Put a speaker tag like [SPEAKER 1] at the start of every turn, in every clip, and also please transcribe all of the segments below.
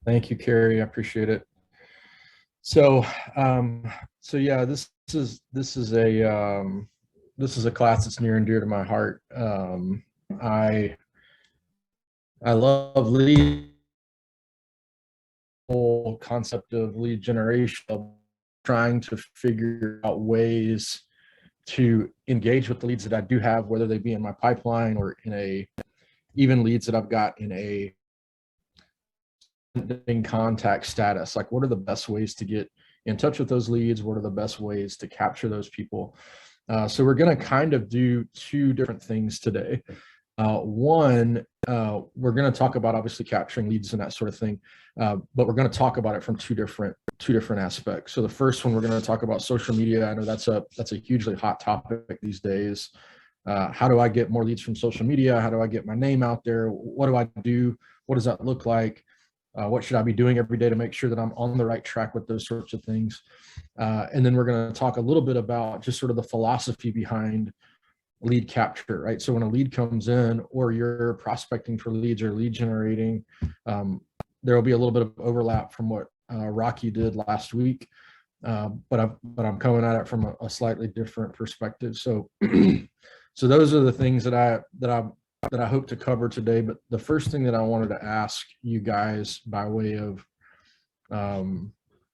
[SPEAKER 1] Thank you, Carrie. I appreciate it. So, so yeah, this is a class that's near and dear to my heart. I I love lead whole concept of lead generation, of trying to figure out ways to engage with the leads that I do have, whether they be in my pipeline or even leads that I've got in a in contact status. Like, what are the best ways to get in touch with those leads? What are the best ways to capture those people? So we're going to kind of do two different things today. One, we're going to talk about obviously capturing leads and that sort of thing, but we're going to talk about it from two different aspects. So the first one, we're going to talk about social media. I know that's a hugely hot topic these days. How do I get more leads from social media? How do I get my name out there? What do I do? What does that look like? What should I be doing every day to make sure that I'm on the right track with those sorts of things? And then we're going to talk a little bit about just sort of the philosophy behind lead capture, right? So when a lead comes in, or you're prospecting for leads or lead generating, there will be a little bit of overlap from what Rocky did last week, but I'm coming at it from a slightly different perspective. So so those are the things that I hope to cover today. But the first thing that I wanted to ask you guys by way of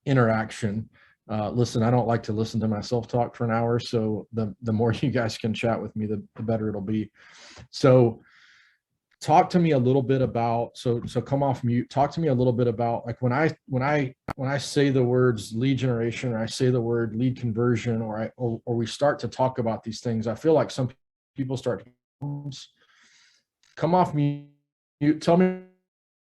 [SPEAKER 1] interaction, listen, I don't like to listen to myself talk for an hour, so the more you guys can chat with me, the better it'll be. So talk to me a little bit about, so come off mute, talk to me a little bit about, like, when I say the words lead generation, or I say the word lead conversion, or we start to talk about these things, I feel like some people start to come off mute, tell me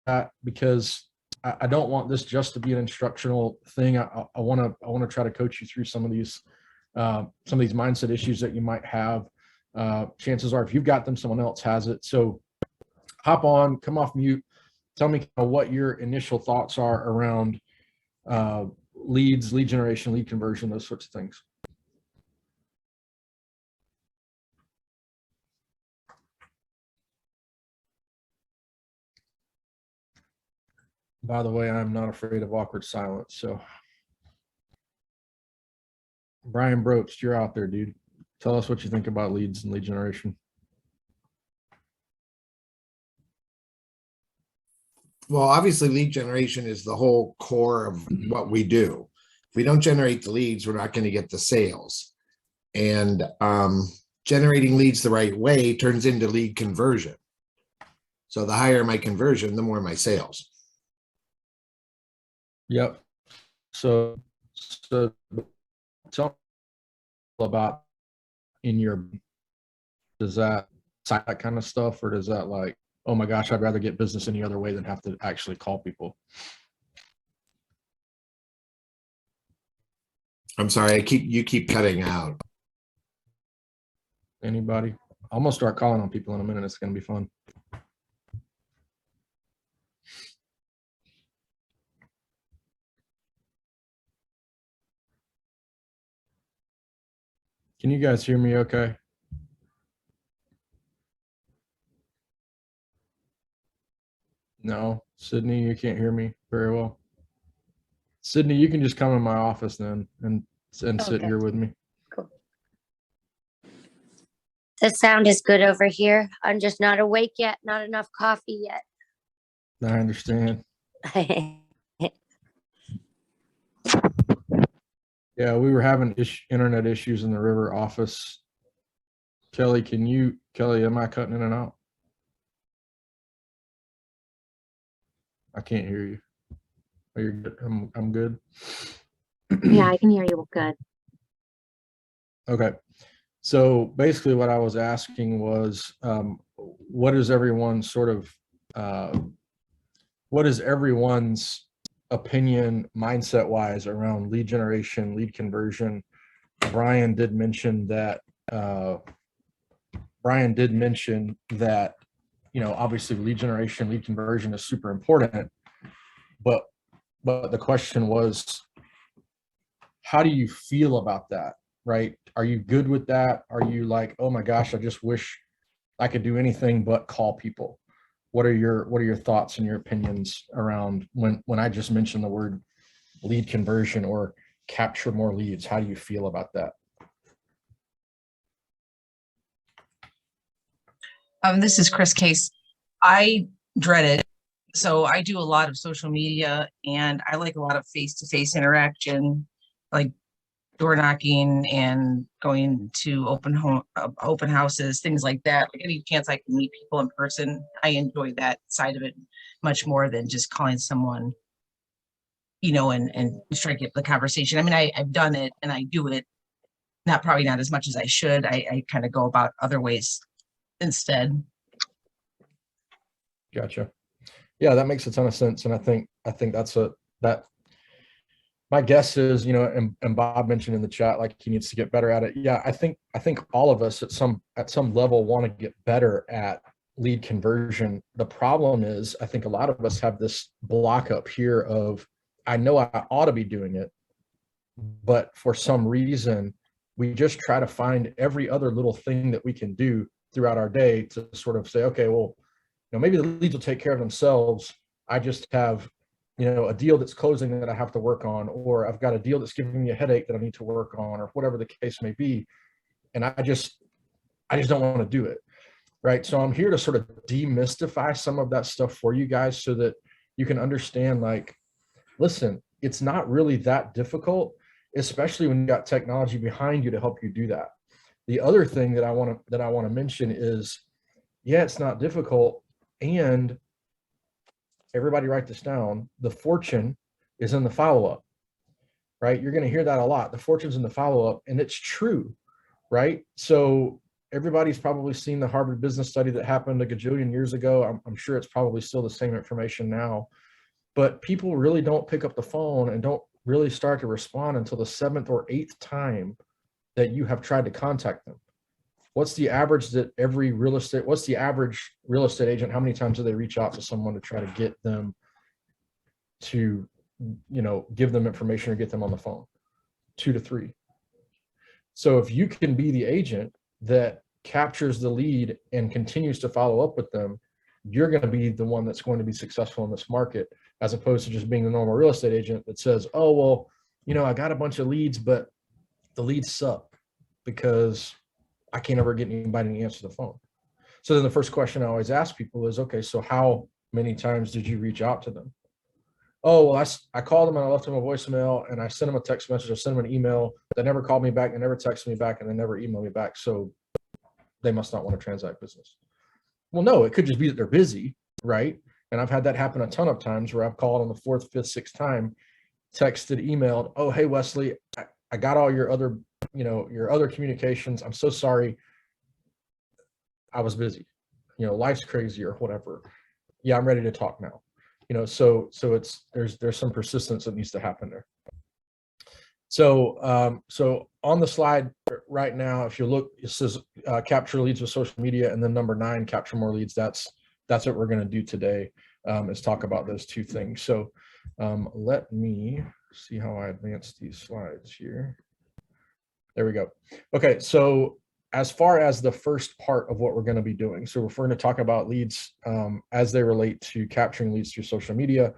[SPEAKER 1] that, because I don't want this just to be an instructional thing. I want to try to coach you through some of these mindset issues that you might have. Chances are, if you've got them, someone else has it. So hop on, come off mute, tell me what your initial thoughts are around leads, lead generation, lead conversion, those sorts of things. By the way, I'm not afraid of awkward silence. So Brian Brobst, you're out there, dude. Tell us what you think about leads and lead generation.
[SPEAKER 2] Well, obviously, lead generation is the whole core of what we do. If we don't generate the leads, we're not going to get the sales. And generating leads the right way turns into lead conversion. So the higher my conversion, the more my sales.
[SPEAKER 1] Yep. So tell me about does that kind of stuff, or does that, like, oh my gosh, I'd rather get business any other way than have to actually call people?
[SPEAKER 2] I'm sorry, you keep cutting out.
[SPEAKER 1] Anybody? I'm gonna start calling on people in a minute. It's gonna be fun. Can you guys hear me okay? No, Sydney, you can't hear me very well. Sydney, you can just come in my office then and sit here with me.
[SPEAKER 3] Cool. The sound is good over here. I'm just not awake yet. Not enough coffee yet.
[SPEAKER 1] I understand. Yeah, we were having internet issues in the River office. Kelly, am I cutting in and out? I can't hear you. Oh, you're good. I'm good.
[SPEAKER 4] Yeah, I can hear you good.
[SPEAKER 1] Okay. So basically what I was asking was, what is everyone's opinion mindset wise around lead generation, lead conversion? Brian did mention that, obviously lead generation, lead conversion is super important, but the question was, how do you feel about that, right? Are you good with that? Are you like, oh my gosh, I just wish I could do anything but call people? what are your thoughts and your opinions around when I just mentioned the word lead conversion or capture more leads? How do you feel about that?
[SPEAKER 5] This is Chris Case. I dread it. So I do a lot of social media and I like a lot of face-to-face interaction, like door knocking and going to open houses, things like that. Like any chance I can meet people in person, I enjoy that side of it much more than just calling someone, and try to get the conversation. I mean, I've done it and I do it, probably not as much as I should. I kind of go about other ways instead.
[SPEAKER 1] Gotcha. Yeah, that makes a ton of sense. And I think that my guess is, and Bob mentioned in the chat, like he needs to get better at it. Yeah, I think all of us at some level want to get better at lead conversion. The problem is, I think a lot of us have this block up here of, I know I ought to be doing it, but for some reason, we just try to find every other little thing that we can do throughout our day to sort of say, okay, well, maybe the leads will take care of themselves. I just have, a deal that's closing that I have to work on, or I've got a deal that's giving me a headache that I need to work on, or whatever the case may be. And I just don't want to do it. Right. So I'm here to sort of demystify some of that stuff for you guys so that you can understand, like, listen, it's not really that difficult, especially when you got technology behind you to help you do that. The other thing that I want to mention is, yeah, it's not difficult. And everybody write this down. The fortune is in the follow-up, right? You're going to hear that a lot. The fortune's in the follow-up, and it's true, right? So everybody's probably seen the Harvard Business Study that happened a gajillion years ago. I'm sure it's probably still the same information now, but people really don't pick up the phone and don't really start to respond until the 7th or 8th time that you have tried to contact them. What's the average what's the average real estate agent? How many times do they reach out to someone to try to get them to, give them information or get them on the phone? 2 to 3. So if you can be the agent that captures the lead and continues to follow up with them, you're going to be the one that's going to be successful in this market, as opposed to just being the normal real estate agent that says, oh, well, I got a bunch of leads, but the leads suck because I can't ever get anybody to answer the phone. So then the first question I always ask people is, okay, so how many times did you reach out to them? Oh, well, I called them and I left them a voicemail and I sent them a text message. I sent them an email. They never called me back. They never texted me back, and they never emailed me back. So they must not want to transact business. Well, no, it could just be that they're busy, right? And I've had that happen a ton of times where I've called on the 4th, 5th, 6th time, texted, emailed, oh, hey, Wesley, I got all your other communications. I'm so sorry. I was busy, life's crazy or whatever. Yeah, I'm ready to talk now. So there's some persistence that needs to happen there. So on the slide right now, if you look, it says capture leads with social media, and then number 9, capture more leads. That's what we're going to do today, is talk about those two things. So let me see how I advance these slides here. There we go. Okay, so as far as the first part of what we're going to be doing, so if we're going to talk about leads as they relate to capturing leads through social media.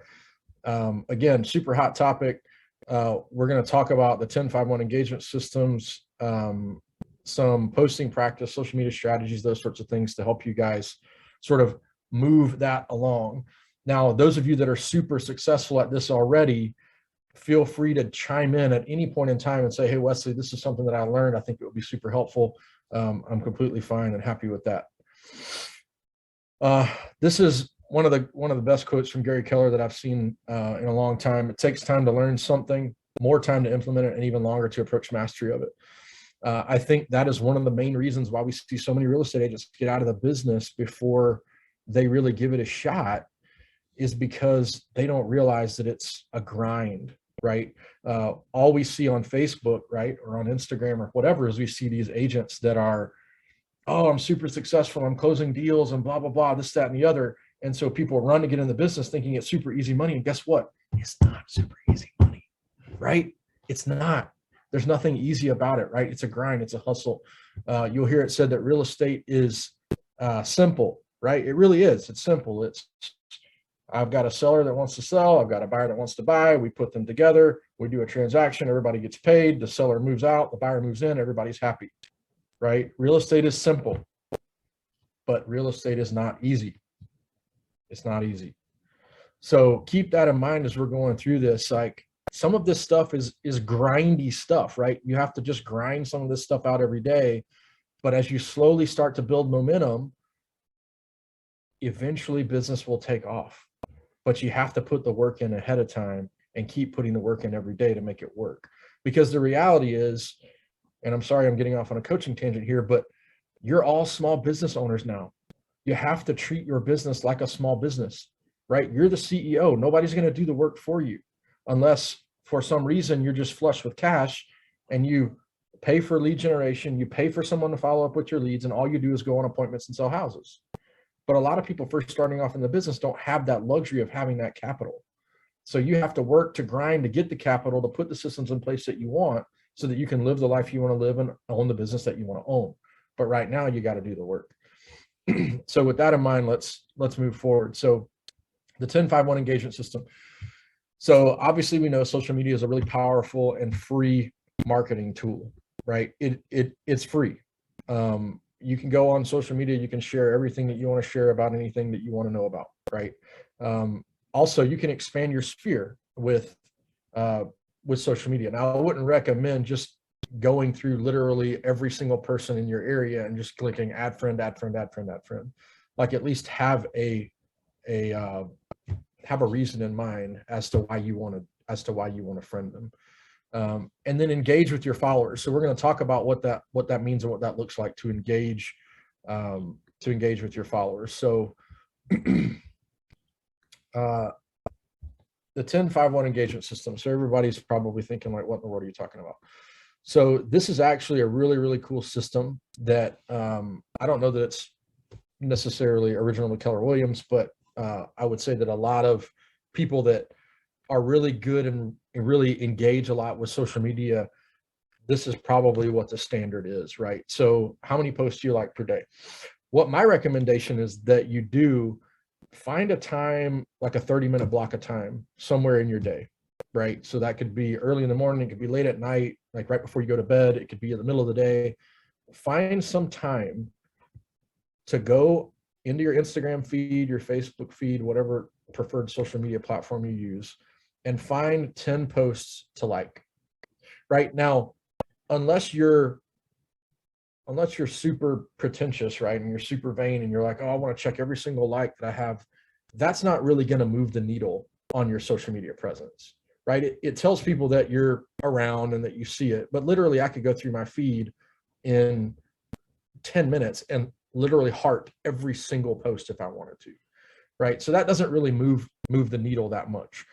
[SPEAKER 1] Again, super hot topic. We're going to talk about the 10-5-1 engagement systems, some posting practice, social media strategies, those sorts of things to help you guys sort of move that along. Now, those of you that are super successful at this already, feel free to chime in at any point in time and say, hey, Wesley, this is something that I learned. I think it would be super helpful. I'm completely fine and happy with that. This is one of the best quotes from Gary Keller that I've seen in a long time. It takes time to learn something, more time to implement it, and even longer to approach mastery of it. I think that is one of the main reasons why we see so many real estate agents get out of the business before they really give it a shot, is because they don't realize that it's a grind. Right. All we see on Facebook, right, or on Instagram or whatever, is we see these agents that are, oh, I'm super successful, I'm closing deals and blah, blah, blah, this, that, and the other. And so people run to get in the business thinking it's super easy money. And guess what? It's not super easy money, right? It's not. There's nothing easy about it, right? It's a grind. It's a hustle. You'll hear it said that real estate is simple, right? It really is. It's simple. I've got a seller that wants to sell. I've got a buyer that wants to buy. We put them together. We do a transaction. Everybody gets paid. The seller moves out. The buyer moves in. Everybody's happy, right? Real estate is simple, but real estate is not easy. It's not easy. So keep that in mind as we're going through this. Like, some of this stuff is grindy stuff, right? You have to just grind some of this stuff out every day. But as you slowly start to build momentum, eventually business will take off. But you have to put the work in ahead of time and keep putting the work in every day to make it work. Because the reality is, and I'm sorry I'm getting off on a coaching tangent here, but you're all small business owners now. You have to treat your business like a small business, right? You're the CEO. Nobody's going to do the work for you unless for some reason you're just flush with cash and you pay for lead generation, you pay for someone to follow up with your leads, and all you do is go on appointments and sell houses. But a lot of people first starting off in the business don't have that luxury of having that capital. So you have to work to grind to get the capital, to put the systems in place that you want so that you can live the life you want to live and own the business that you want to own. But right now you got to do the work. So with that in mind, let's move forward. So the 10-5-1 engagement system. So obviously we know social media is a really powerful and free marketing tool, right? It's free. You can go on social media, you can share everything that you want to share about anything that you want to know about, right? Also, you can expand your sphere with social media. Now, I wouldn't recommend just going through literally every single person in your area and just clicking add friend, add friend, add friend, add friend. Like, at least have a reason in mind as to why you want to friend them. And then engage with your followers. So we're going to talk about what that means and what that looks like to engage with your followers. So the 10-5-1 engagement system. So everybody's probably thinking, like, what in the world are you talking about? So this is actually a really, really cool system that I don't know that it's necessarily original to Keller Williams, but I would say that a lot of people that are really good and really engage a lot with social media, this is probably what the standard is, right? So how many posts do you like per day? What my recommendation is that you do, find a time, like a 30-minute block of time somewhere in your day, right? So that could be early in the morning, it could be late at night, like right before you go to bed, it could be in the middle of the day. Find some time to go into your Instagram feed, your Facebook feed, whatever preferred social media platform you use, and find 10 posts to like. Right now, unless you're super pretentious, right, and you're super vain and you're like, oh, I want to check every single like that I have, that's not really going to move the needle on your social media presence, right? It tells people that you're around and that you see it, but literally I could go through my feed in 10 minutes and literally heart every single post if I wanted to, right? So that doesn't really move the needle that much.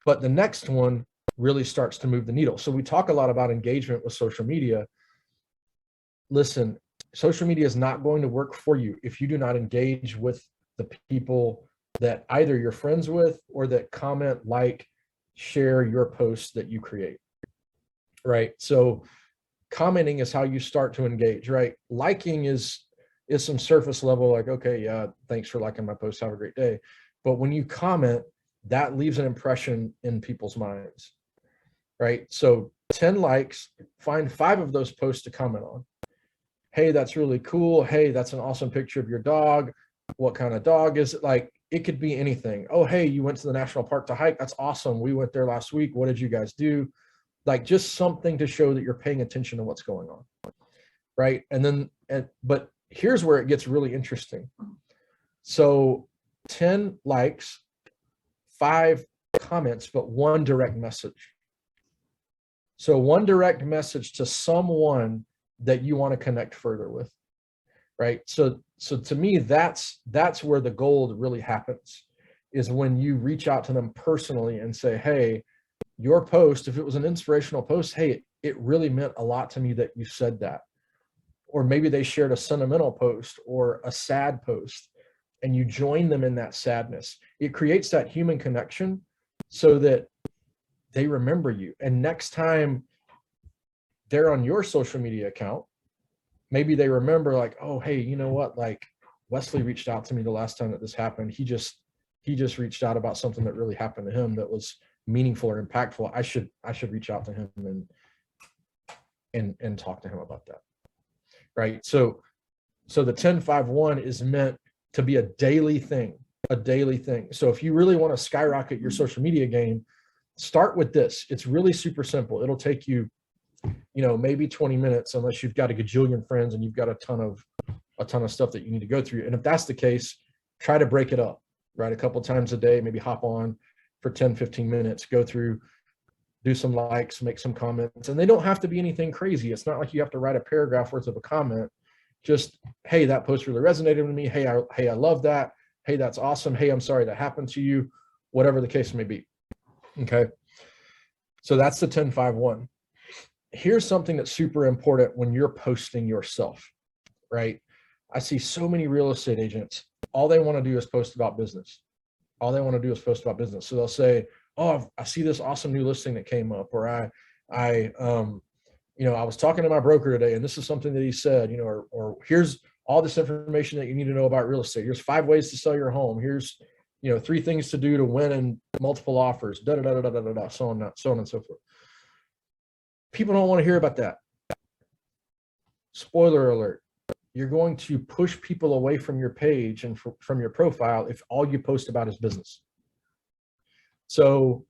[SPEAKER 1] But the next one really starts to move the needle. So we talk a lot about engagement with social media. Listen, social media is not going to work for you if you do not engage with the people that either you're friends with or that comment, like, share your posts that you create, right? So commenting is how you start to engage, right? Liking is some surface level, like, okay, yeah, thanks for liking my post, have a great day. But when you comment, that leaves an impression in people's minds, right? So 10 likes, find 5 of those posts to comment on. Hey, that's really cool. Hey, that's an awesome picture of your dog. What kind of dog is it? Like, it could be anything. Oh, hey, you went to the national park to hike. That's awesome. We went there last week. What did you guys do? Like, just something to show that you're paying attention to what's going on, right? But here's where it gets really interesting. So 10 likes, 5 comments, but 1 direct message. So 1 direct message to someone that you want to connect further with, right? So to me, that's where the gold really happens, is when you reach out to them personally and say, hey, your post, if it was an inspirational post, hey, it really meant a lot to me that you said that. Or maybe they shared a sentimental post or a sad post, and you join them in that sadness. It creates that human connection so that they remember you. And next time they're on your social media account, maybe they remember, like, oh, hey, you know what? Like, Wesley reached out to me the last time that this happened. He just reached out about something that really happened to him that was meaningful or impactful. I should reach out to him and talk to him about that. Right. So the 10-5-1 is meant to be a daily thing. So if you really want to skyrocket your social media game, start with this. It's really super simple. It'll take you, maybe 20 minutes, unless you've got a gajillion friends and you've got a ton of stuff that you need to go through. And if that's the case, try to break it up, right? A couple times a day, maybe hop on for 10, 15 minutes, go through, do some likes, make some comments. And they don't have to be anything crazy. It's not like you have to write a paragraph worth of a comment. Just, hey, that post really resonated with me. Hey, I love that. Hey, that's awesome. Hey, I'm sorry that happened to you. Whatever the case may be. Okay. So that's the 10-5-1. Here's something that's super important when you're posting yourself, right? I see so many real estate agents, all they want to do is post about business. So they'll say, oh, I see this awesome new listing that came up, or I was talking to my broker today and this is something that he said, or here's all this information that you need to know about real estate. Here's 5 ways to sell your home. Here's, 3 things to do to win in multiple offers, so on and so forth. People don't want to hear about that. Spoiler alert. You're going to push people away from your page and from your profile if all you post about is business. So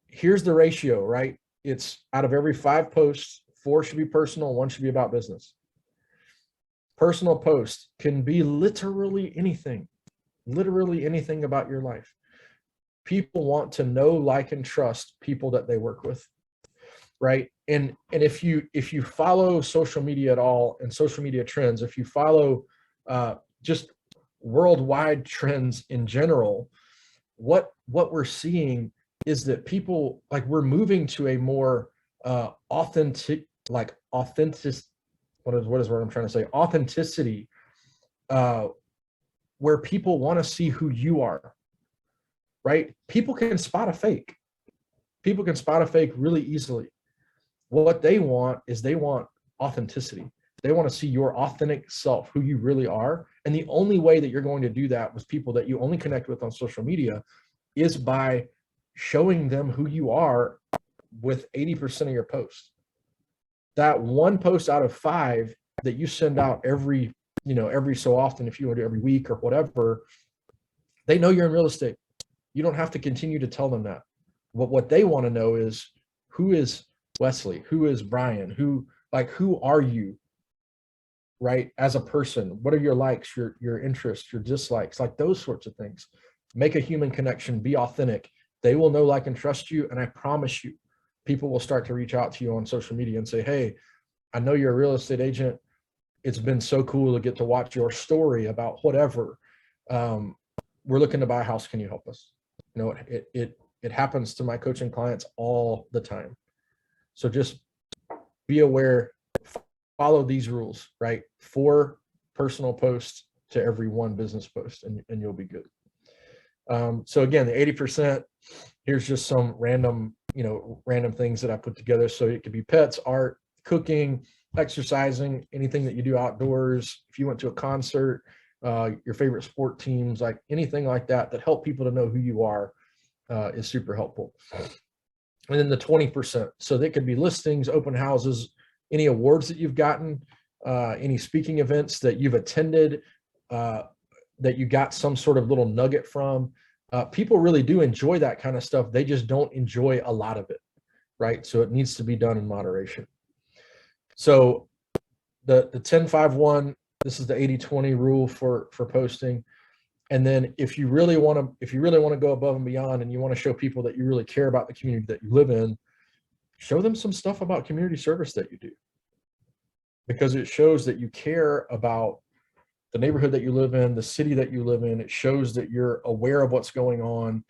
[SPEAKER 1] here's the ratio, right? It's out of every 5 posts, 4 should be personal, 1 should be about business. Personal posts can be literally anything about your life. People want to know, like, and trust people that they work with, right? And if you follow social media at all and social media trends, if you follow just worldwide trends in general, what we're seeing is that people, like, we're moving to a more authenticity, where people want to see who you are, right? People can spot a fake really easily. What they want is authenticity. They want to see your authentic self, who you really are. And the only way that you're going to do that with people that you only connect with on social media is by showing them who you are with 80% of your posts. That 1 post out of 5 that you send out every so often, if you want to do every week or whatever, they know you're in real estate. You don't have to continue to tell them that. What they want to know is, who is Wesley? Who is Brian? Who are you, right? As a person, what are your likes, your interests, your dislikes, like those sorts of things. Make a human connection, be authentic. They will know, like, and trust you. And I promise you, people will start to reach out to you on social media and say, hey, I know you're a real estate agent. It's been so cool to get to watch your story about whatever. We're looking to buy a house. Can you help us? It happens to my coaching clients all the time. So just be aware, follow these rules, right? 4 personal posts to every 1 business post, and you'll be good. So again, the 80%, here's just some random things that I put together. So it could be pets, art, cooking, exercising, anything that you do outdoors. If you went to a concert, your favorite sport teams, like anything like that help people to know who you are, is super helpful. And then the 20%, so they could be listings, open houses, any awards that you've gotten, any speaking events that you've attended, that you got some sort of little nugget from. People really do enjoy that kind of stuff. They just don't enjoy a lot of it, right? So it needs to be done in moderation. So the 10-5-1, this is the 80-20 rule for posting. And then if you really want to go above and beyond, and you want to show people that you really care about the community that you live in, show them some stuff about community service that you do, because it shows that you care about the neighborhood that you live in, the city that you live in. It shows that you're aware of what's going on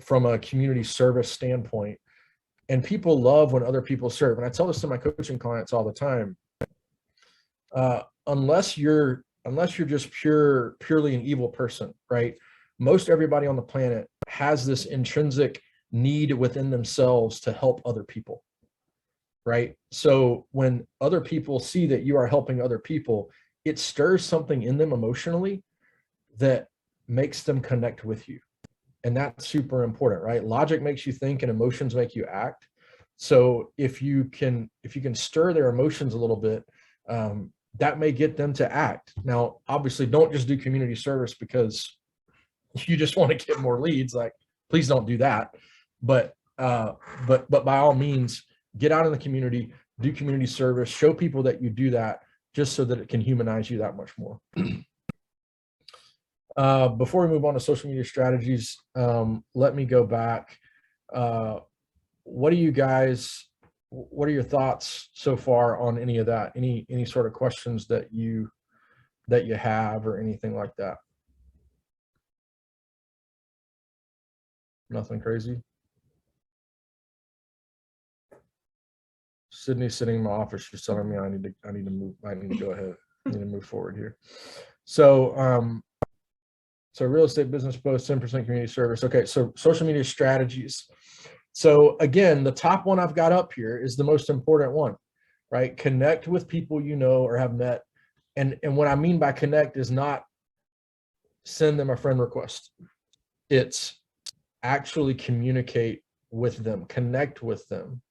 [SPEAKER 1] from a community service standpoint. And people love when other people serve. And I tell this to my coaching clients all the time. Unless you're just purely an evil person, right? Most everybody on the planet has this intrinsic need within themselves to help other people, right? So when other people see that you are helping other people, it stirs something in them emotionally that makes them connect with you. And that's super important, right? Logic makes you think and emotions make you act. So if you can stir their emotions a little bit, that may get them to act. Now, obviously, don't just do community service because you just want to get more leads. Like, please don't do that. But by all means, get out in the community, do community service, show people that you do that, just so that it can humanize you that much more. Before we move on to social media strategies, let me go back. What are your thoughts so far on any of that? Any sort of questions that you have or anything like that? Nothing crazy. Sydney's sitting in my office. She's telling me I need to move. I need to go ahead. I need to move forward here. So, so real estate business post, 10% community service. Okay, so social media strategies. So again, the top one I've got up here is the most important one, right? Connect with people you know or have met. And what I mean by connect is not send them a friend request. It's actually communicate with them, connect with them.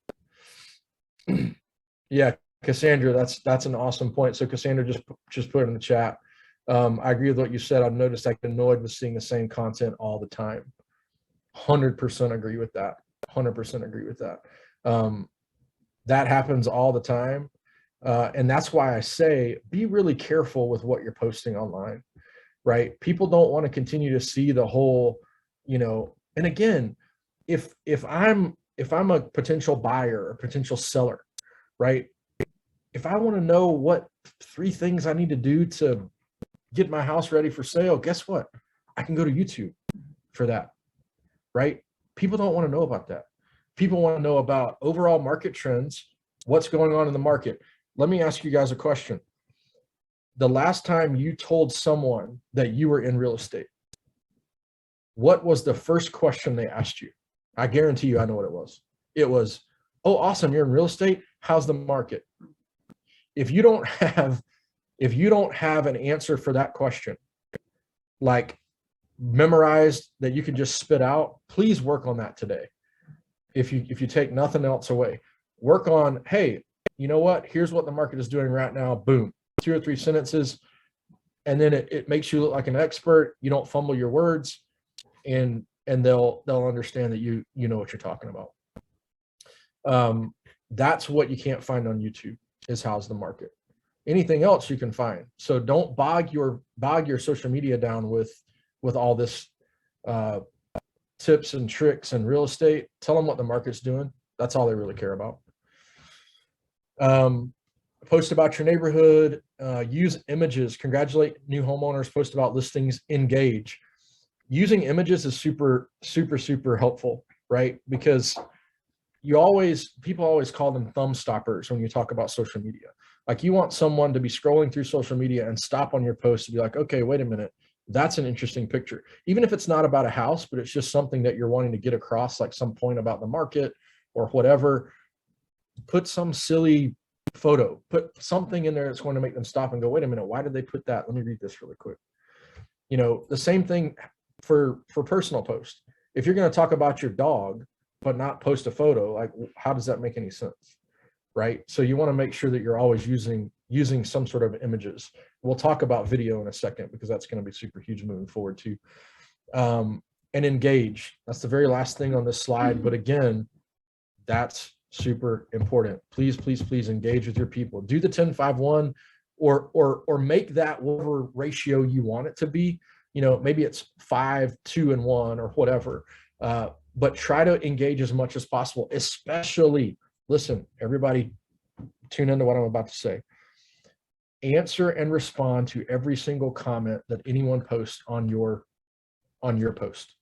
[SPEAKER 1] Yeah, Cassandra, that's an awesome point. So Cassandra just put it in the chat. I agree with what you said. I've noticed I get annoyed with seeing the same content all the time. 100% agree with that. 100% agree with that. That happens all the time. And that's why I say, be really careful with what you're posting online, right? People don't want to continue to see the whole, and again, if I'm a potential buyer or potential seller, right? If I want to know what 3 things I need to do to get my house ready for sale, guess what? I can go to YouTube for that, right? People don't want to know about that. People want to know about overall market trends, what's going on in the market. Let me ask you guys a question. The last time you told someone that you were in real estate, what was the first question they asked you? I guarantee you I know what it was. It was, oh, awesome, you're in real estate. How's the market? If you don't have an answer for that question, like memorized that you can just spit out, please work on that today. If you take nothing else away, work on, hey, you know what? Here's what the market is doing right now. Boom, 2 or 3 sentences. And then it makes you look like an expert. You don't fumble your words, and they'll understand that you know what you're talking about. That's what you can't find on YouTube is how's the market. Anything else you can find. So don't bog your social media down with all this tips and tricks and real estate. Tell them what the market's doing. That's all they really care about. Post about your neighborhood, use images, congratulate new homeowners, post about listings, engage. Using images is super, super, super helpful, right? Because people always call them thumb stoppers when you talk about social media. Like you want someone to be scrolling through social media and stop on your post to be like, okay, wait a minute. That's an interesting picture. Even if it's not about a house, but it's just something that you're wanting to get across, like some point about the market or whatever, put some silly photo, put something in there that's going to make them stop and go, wait a minute, why did they put that? Let me read this really quick. The same thing for personal posts. If you're going to talk about your dog, but not post a photo, like how does that make any sense? Right? So you want to make sure that you're always using some sort of images. We'll talk about video in a second because that's going to be super huge moving forward too. And engage. That's the very last thing on this slide. But again, that's super important. Please, please, please engage with your people. Do the 10-5-1 or make that whatever ratio you want it to be. Maybe it's 5, 2, and 1 or whatever. But try to engage as much as possible, especially, listen, everybody tune into what I'm about to say. Answer and respond to every single comment that anyone posts on your post.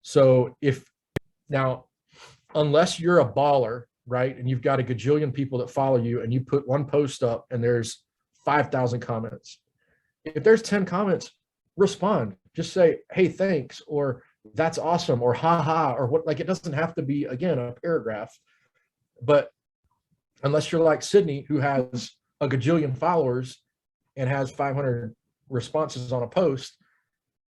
[SPEAKER 1] So unless you're a baller, right, and you've got a gajillion people that follow you and you put one post up and there's 5,000 comments, if there's 10 comments, respond. Just say, hey, thanks, or that's awesome, or haha, or what. Like, it doesn't have to be, again, a paragraph. But unless you're like Sydney, who has a gajillion followers and has 500 responses on a post,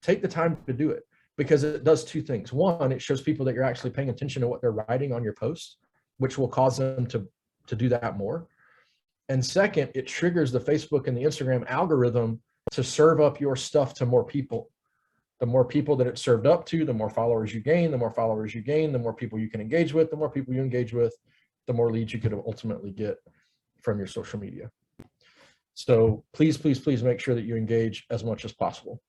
[SPEAKER 1] take the time to do it, because it does two things. One, it shows people that you're actually paying attention to what they're writing on your posts, which will cause them to do that more. And second, it triggers the Facebook and the Instagram algorithm to serve up your stuff to more people. The more people that it's served up to, the more followers you gain, the more followers you gain, the more people you can engage with, the more people you engage with, the more leads you could ultimately get from your social media. So please, please, please make sure that you engage as much as possible.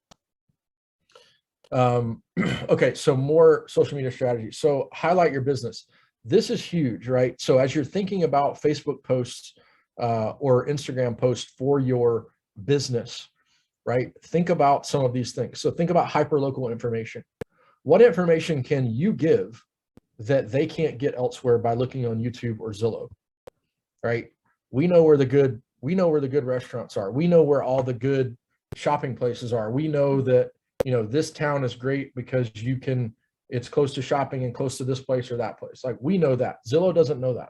[SPEAKER 1] Okay, so more social media strategies. So highlight your business. This is huge, right? So as you're thinking about Facebook posts or Instagram posts for your business, right? Think about some of these things. So think about hyperlocal information. What information can you give that they can't get elsewhere by looking on YouTube or Zillow, right? We know where the good restaurants are. We know where all the good shopping places are. We know that, you know, this town is great because it's close to shopping and close to this place or that place. Like, we know that. Zillow doesn't know that.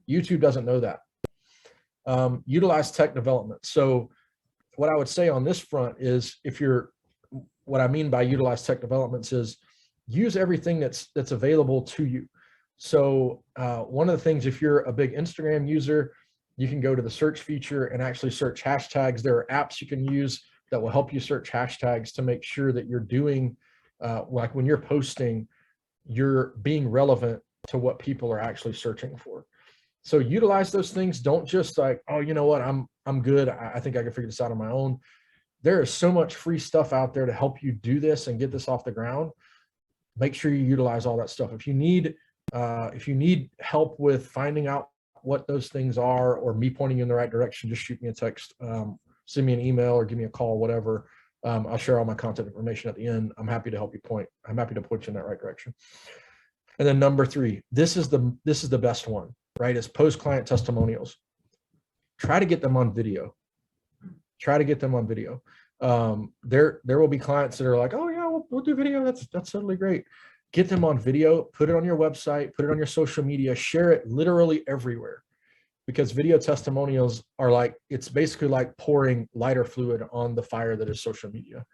[SPEAKER 1] YouTube doesn't know that. Utilize tech development. So what I would say on this front is, what I mean by utilize tech developments is use everything that's available to you. So one of the things, if you're a big Instagram user, you can go to the search feature and actually search hashtags. There are apps you can use that will help you search hashtags to make sure that you're doing, like when you're posting, you're being relevant to what people are actually searching for. So utilize those things. Don't just like, oh, you know what, I'm good. I think I can figure this out on my own. There is so much free stuff out there to help you do this and get this off the ground. Make sure you utilize all that stuff. If you need help with finding out what those things are, or me pointing you in the right direction, just shoot me a text, send me an email, or give me a call, whatever. I'll share all my contact information at the end. I'm happy to help you point. I'm happy to point you in that right direction. And then number 3, this is the best one, right? Is post client testimonials. Try to get them on video. Try to get them on video. There will be clients that are like, oh yeah, we'll do video. That's totally great. Get them on video, put it on your website, put it on your social media, share it literally everywhere. Because video testimonials are like, it's basically like pouring lighter fluid on the fire that is social media.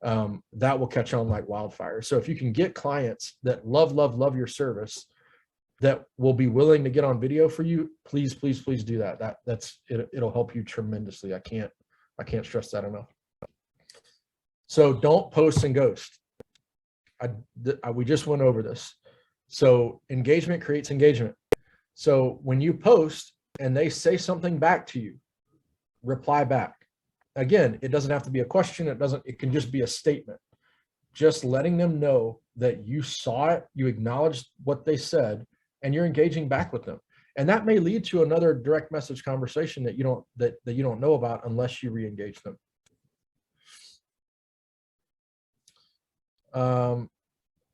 [SPEAKER 1] That will catch on like wildfire. So if you can get clients that love your service, that will be willing to get on video for you, please, please, please do that. It'll help you tremendously. I can't stress that enough. So don't post and ghost. We just went over this. So engagement creates engagement. So when you post and they say something back to you, reply back. Again, it doesn't have to be a question. It can just be a statement. Just letting them know that you saw it, you acknowledged what they said, and you're engaging back with them. And that may lead to another direct message conversation that you don't know about unless you re-engage them.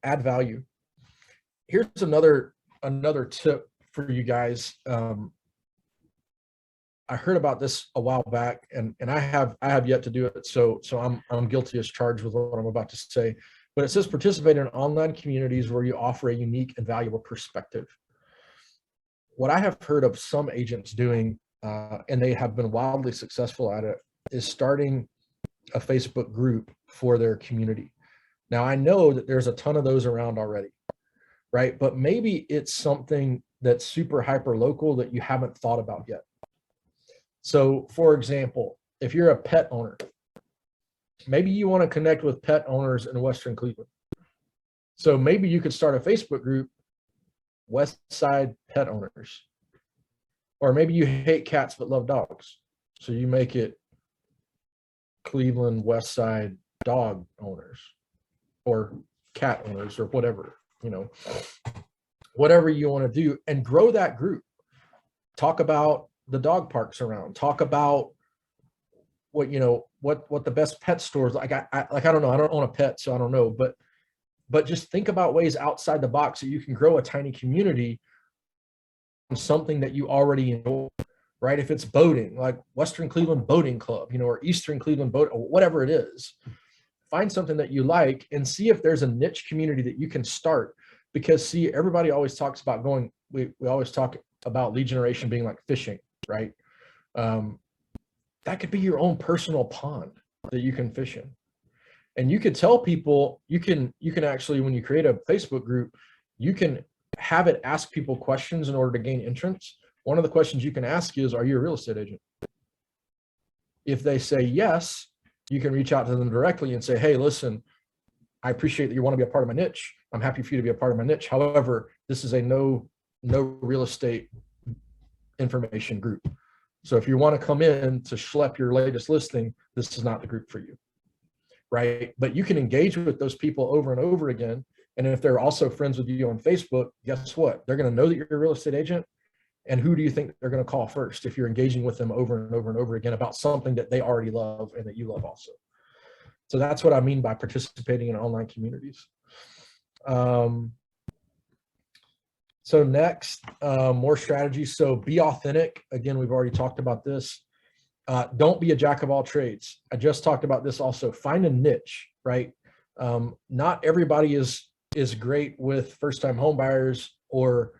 [SPEAKER 1] Add value. Here's another tip for you guys. I heard about this a while back, and I have yet to do it. So I'm guilty as charged with what I'm about to say. But it says participate in online communities where you offer a unique and valuable perspective. What I have heard of some agents doing, and they have been wildly successful at it, is starting a Facebook group for their community. Now, I know that there's a ton of those around already, right? But maybe it's something that's super hyper local that you haven't thought about yet. So for example, if you're a pet owner, maybe you want to connect with pet owners in Western Cleveland. So maybe you could start a Facebook group, West Side Pet Owners. Or maybe you hate cats but love dogs. So you make it Cleveland West Side Dog Owners, or cat owners, or whatever, whatever you want to do, and grow that group. Talk about the dog parks around, talk about what the best pet stores, I don't know, I don't own a pet, so I don't know, but just think about ways outside the box that you can grow a tiny community on something that you already enjoy, right? If it's boating, like Western Cleveland Boating Club, or Eastern Cleveland Boat, or whatever it is, find something that you like and see if there's a niche community that you can start. Because see, everybody always talks about we always talk about lead generation being like fishing, right? that could be your own personal pond that you can fish in. And you could tell people, you can actually, when you create a Facebook group, you can have it ask people questions in order to gain entrance. One of the questions you can ask is, are you a real estate agent? If they say yes, you can reach out to them directly and say, hey, listen, I appreciate that you want to be a part of my niche. I'm happy for you to be a part of my niche. However, this is a no real estate information group. So if you want to come in to schlep your latest listing, this is not the group for you. Right? But you can engage with those people over and over again. And if they're also friends with you on Facebook, guess what? They're going to know that you're a real estate agent. And who do you think they're going to call first if you're engaging with them over and over and over again about something that they already love and that you love also? So that's what I mean by participating in online communities. So next, more strategies. So be authentic. Again, we've already talked about this. Don't be a jack of all trades. I just talked about this also. Find a niche, right? Not everybody is great with first-time home buyers or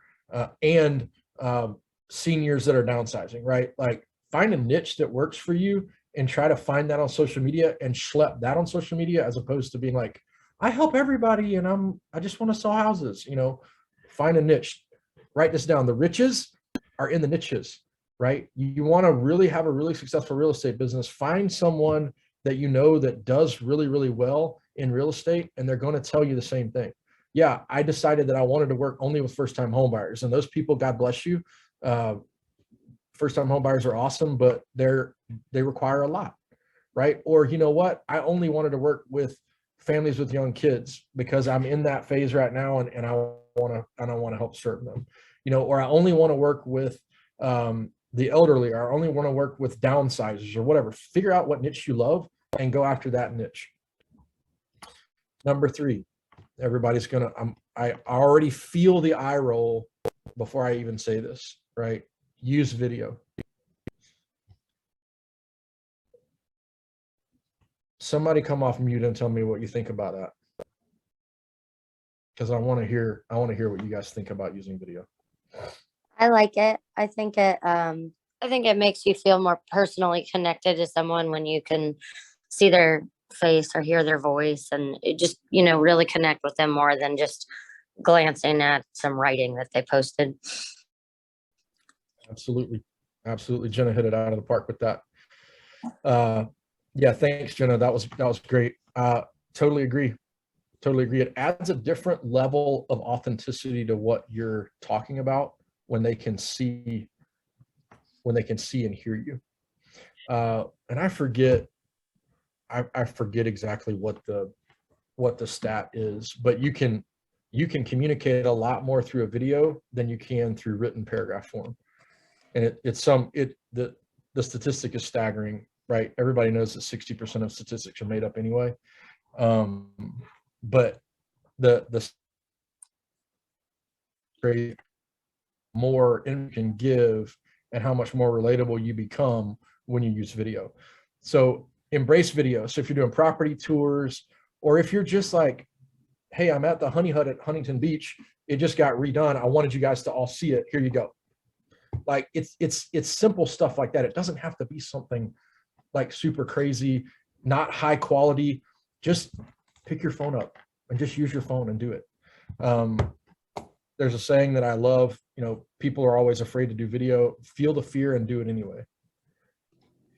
[SPEAKER 1] seniors that are downsizing, right? Like find a niche that works for you and try to find that on social media and schlep that on social media, as opposed to being like, I help everybody and I just want to sell houses. You know, find a niche. Write this down. The riches are in the niches. Right? You want to really have a really successful real estate business. Find someone that you know that does really, really well in real estate, and they're going to tell you the same thing. Yeah, I decided that I wanted to work only with first-time home buyers, and those people, God bless you. First-time home buyers are awesome, but they require a lot, right? Or you know what? I only wanted to work with families with young kids because I'm in that phase right now, and I want to help serve them. You know, or I only want to work with the elderly, or I only want to work with downsizers or whatever. Figure out what niche you love and go after that niche. Number 3, everybody's gonna, I already feel the eye roll before I even say this, right? Use video. Somebody come off mute and tell me what you think about that. Because I want to hear what you guys think about using video.
[SPEAKER 3] I like it. I think it makes you feel more personally connected to someone when you can see their face or hear their voice, and it just, really connect with them more than just glancing at some writing that they posted.
[SPEAKER 1] Absolutely. Jenna hit it out of the park with that. Yeah, thanks, Jenna. That was great. Totally agree. It adds a different level of authenticity to what you're talking about when they can see and hear you. And I forget exactly what the stat is, but you can communicate a lot more through a video than you can through written paragraph form. And the statistic is staggering, right? Everybody knows that 60% of statistics are made up anyway. But the more you can give and how much more relatable you become when you use video. So embrace video. So if you're doing property tours, or if you're just like, hey, I'm at the Honey Hut at Huntington Beach, it just got redone, I wanted you guys to all see it, here you go. Like it's simple stuff like that. It doesn't have to be something like super crazy, not high quality. Just pick your phone up and just use your phone and do it. There's a saying that I love, people are always afraid to do video. Feel the fear and do it anyway.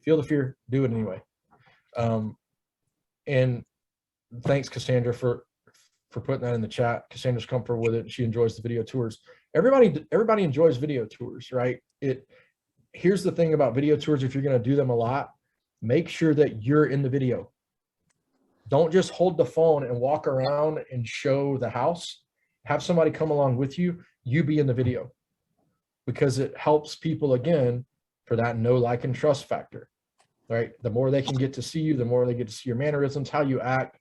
[SPEAKER 1] Feel the fear, do it anyway. And thanks, Cassandra, for putting that in the chat. Cassandra's comfortable with it. She enjoys the video tours. Everybody enjoys video tours, right? Here's the thing about video tours. If you're going to do them a lot, make sure that you're in the video. Don't just hold the phone and walk around and show the house. Have somebody come along with you. You be in the video, because it helps people, again, for that know, like, and trust factor, right? The more they can get to see you, the more they get to see your mannerisms, how you act,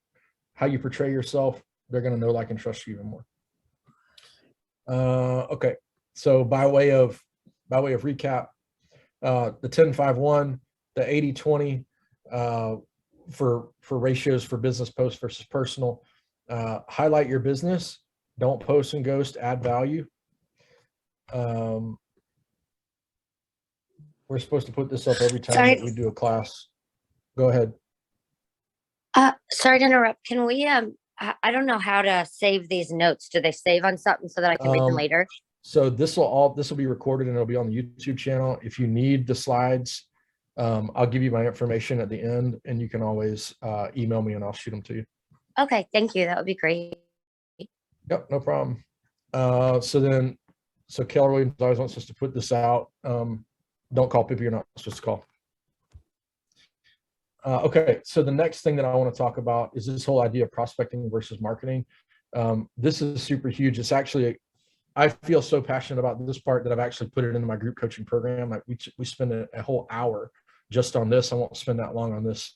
[SPEAKER 1] how you portray yourself, they're going to know, like, and trust you even more. Okay. So by way of recap, the 10-5-1, the 80-20, for ratios for business posts versus personal. Highlight your business. Don't post and ghost. Add value. We're supposed to put this up every time
[SPEAKER 3] Sorry.
[SPEAKER 1] that we do a class. Go ahead.
[SPEAKER 3] Sorry to interrupt. Can we, I don't know how to save these notes. Do they save on something so that I can read them later?
[SPEAKER 1] So this will be recorded and it'll be on the YouTube channel. If you need the slides, I'll give you my information at the end, and you can always email me and I'll shoot them to you.
[SPEAKER 3] Okay, thank you. That would be great.
[SPEAKER 1] Yep, no problem. So Keller Williams always wants us to put this out. Don't call people you're not supposed to call. Okay, so the next thing that I want to talk about is this whole idea of prospecting versus marketing. This is super huge. It's actually, I feel so passionate about this part that I've actually put it into my group coaching program. Like we spend a whole hour just on this. I won't spend that long on this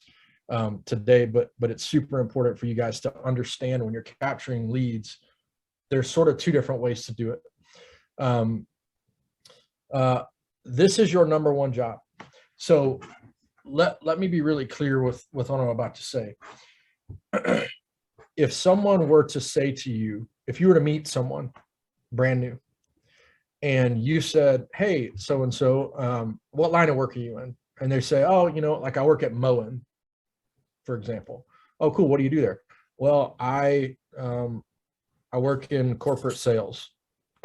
[SPEAKER 1] today, but it's super important for you guys to understand when you're capturing leads. There's sort of two different ways to do it. This is your number one job. So let me be really clear with what I'm about to say. If someone were to say to you, if you were to meet someone brand new and you said, hey, so-and-so, what line of work are you in? And they say, oh, like I work at Moen, for example. Oh, cool. What do you do there? Well, I work in corporate sales.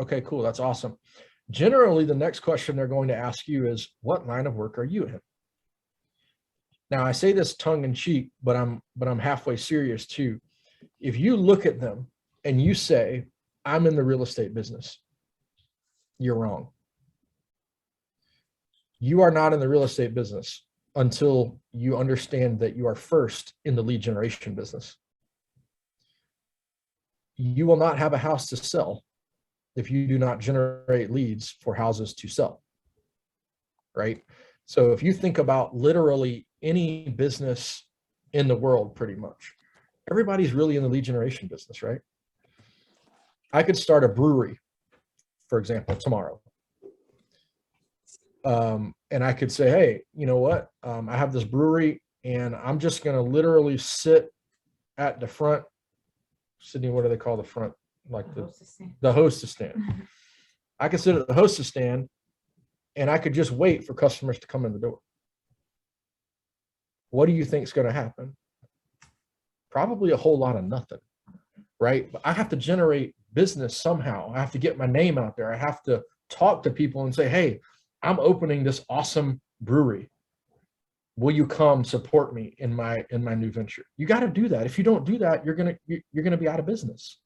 [SPEAKER 1] Okay, cool. That's awesome. Generally, the next question they're going to ask you is, what line of work are you in? Now, I say this tongue in cheek, but I'm halfway serious too. If you look at them and you say, I'm in the real estate business, you're wrong. You are not in the real estate business until you understand that you are first in the lead generation business. You will not have a house to sell if you do not generate leads for houses to sell, right? So if you think about literally any business in the world, pretty much, everybody's really in the lead generation business, right? I could start a brewery, for example, tomorrow. And I could say, hey, you know what? I have this brewery and I'm just going to literally sit at the front. Sydney, what do they call the front? Like the hostess stand. I could sit at the hostess stand and I could just wait for customers to come in the door. What do you think is going to happen? Probably a whole lot of nothing, right? But I have to generate business somehow. I have to get my name out there. I have to talk to people and say, hey, I'm opening this awesome brewery. Will you come support me in my new venture? You got to do that. If you don't do that, you're going to be out of business,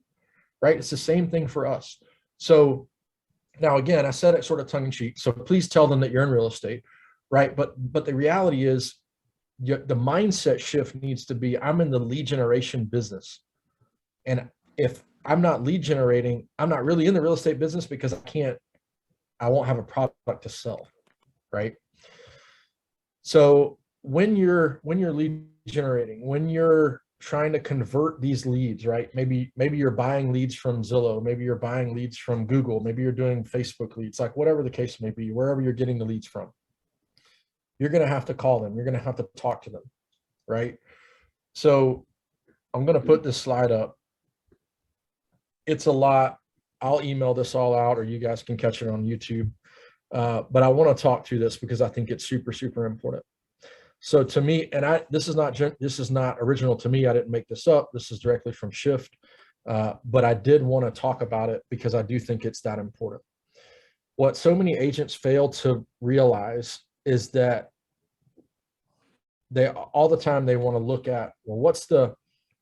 [SPEAKER 1] right? It's the same thing for us. So now, again, I said it sort of tongue in cheek. So please tell them that you're in real estate, right? But the reality is the mindset shift needs to be, I'm in the lead generation business. And if I'm not lead generating, I'm not really in the real estate business because I won't have a product to sell, right? So when you're lead generating, when you're trying to convert these leads, right? Maybe you're buying leads from Zillow, maybe you're buying leads from Google, maybe you're doing Facebook leads, like whatever the case may be, wherever you're getting the leads from, you're going to have to call them. You're going to have to talk to them, right? So I'm going to put this slide up. It's a lot. I'll email this all out, or you guys can catch it on YouTube. But I want to talk to this because I think it's super, super important. So to me, and this is not original to me. I didn't make this up. This is directly from Shift. But I did want to talk about it because I do think it's that important. What so many agents fail to realize is that all the time they want to look at, well,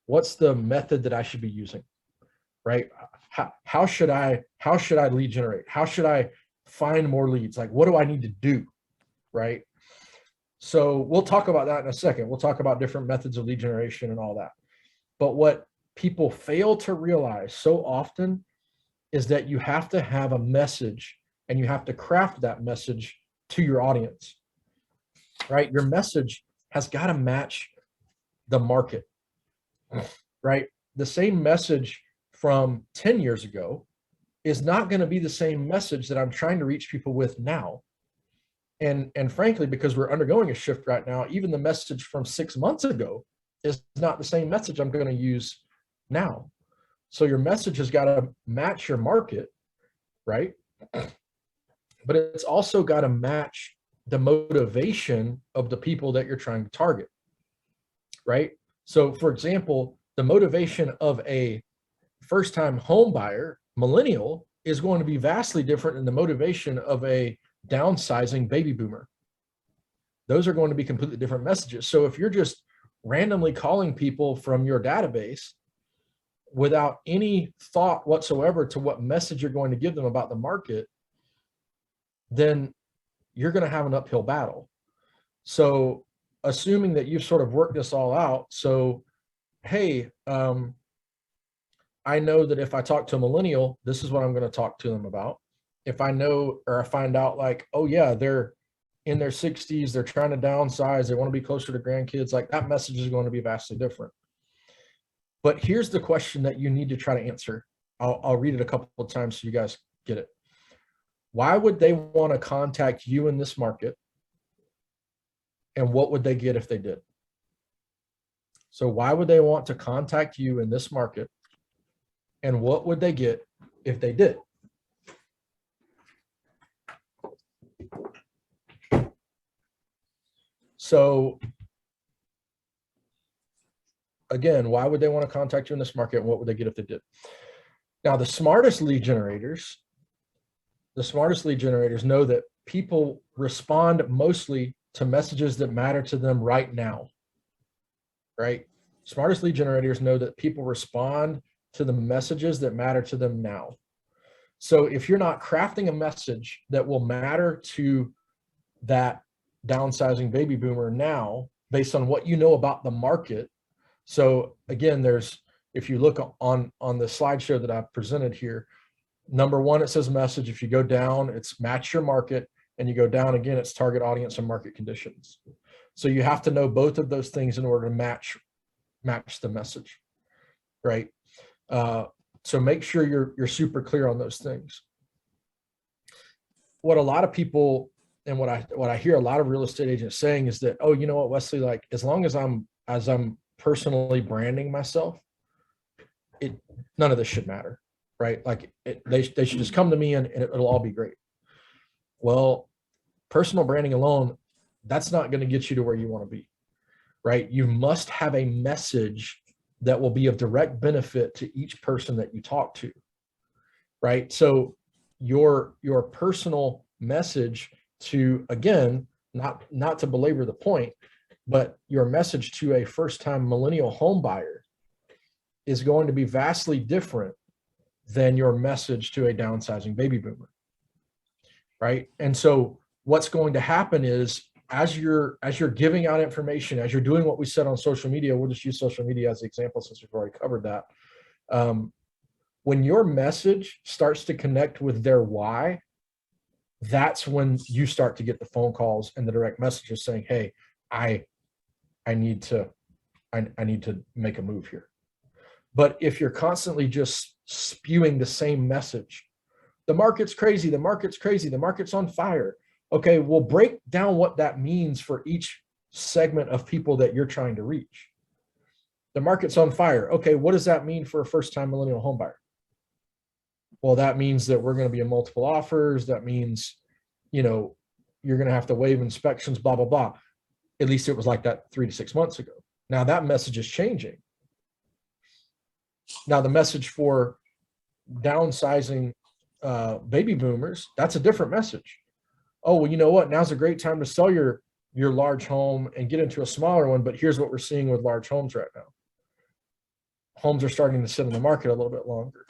[SPEAKER 1] what's the method that I should be using, right? How should I lead generate? How should I find more leads? Like, what do I need to do, right? So we'll talk about that in a second. We'll talk about different methods of lead generation and all that. But what people fail to realize so often is that you have to have a message and you have to craft that message to your audience, right? Your message has got to match the market, right? The same message from 10 years ago is not going to be the same message that I'm trying to reach people with now. And frankly, because we're undergoing a shift right now, even the message from 6 months ago is not the same message I'm going to use now. So your message has got to match your market, right? But it's also got to match the motivation of the people that you're trying to target, right? So for example, the motivation of a first-time home buyer, millennial, is going to be vastly different than the motivation of a downsizing baby boomer. Those are going to be completely different messages. So if you're just randomly calling people from your database without any thought whatsoever to what message you're going to give them about the market, then you're going to have an uphill battle. So assuming that you've sort of worked this all out, so, hey, I know that if I talk to a millennial, this is what I'm going to talk to them about. If I know, or I find out like, oh yeah, they're in their 60s, they're trying to downsize, they want to be closer to grandkids, like that message is going to be vastly different. But here's the question that you need to try to answer. I'll read it a couple of times so you guys get it. Why would they want to contact you in this market? And what would they get if they did? So why would they want to contact you in this market? And what would they get if they did? So again, why would they want to contact you in this market? And what would they get if they did? Now, the smartest lead generators know that people respond mostly to messages that matter to them right now, right? Smartest lead generators know that people respond to the messages that matter to them now. So if you're not crafting a message that will matter to that downsizing baby boomer now, based on what you know about the market. So again, if you look on the slideshow that I presented here, number one, it says message. If you go down, it's match your market, and you go down again, it's target audience and market conditions. So you have to know both of those things in order to match the message, right? So make sure you're super clear on those things. What a lot of people, and what I hear a lot of real estate agents saying is that, oh, you know what, Wesley, like as long as I'm personally branding myself, none of this should matter, right? Like they should just come to me and it'll all be great. Well, personal branding alone, that's not going to get you to where you want to be, right? You must have a message that will be of direct benefit to each person that you talk to, right? So your personal message to, again, not to belabor the point, but your message to a first-time millennial home buyer is going to be vastly different than your message to a downsizing baby boomer, right? And so what's going to happen is as you're giving out information, as you're doing what we said on social media, we'll just use social media as the example since we've already covered that. When your message starts to connect with their why, that's when you start to get the phone calls and the direct messages saying, hey, I need to make a move here. But if you're constantly just spewing the same message, the market's crazy, the market's crazy, the market's on fire. Okay, we'll break down what that means for each segment of people that you're trying to reach. The market's on fire. Okay, what does that mean for a first-time millennial home buyer? Well, that means that we're going to be in multiple offers. That means, you're going to have to waive inspections, blah, blah, blah. At least it was like that 3 to 6 months ago. Now that message is changing. Now the message for downsizing baby boomers, that's a different message. Oh, well, you know what? Now's a great time to sell your large home and get into a smaller one. But here's what we're seeing with large homes right now. Homes are starting to sit in the market a little bit longer.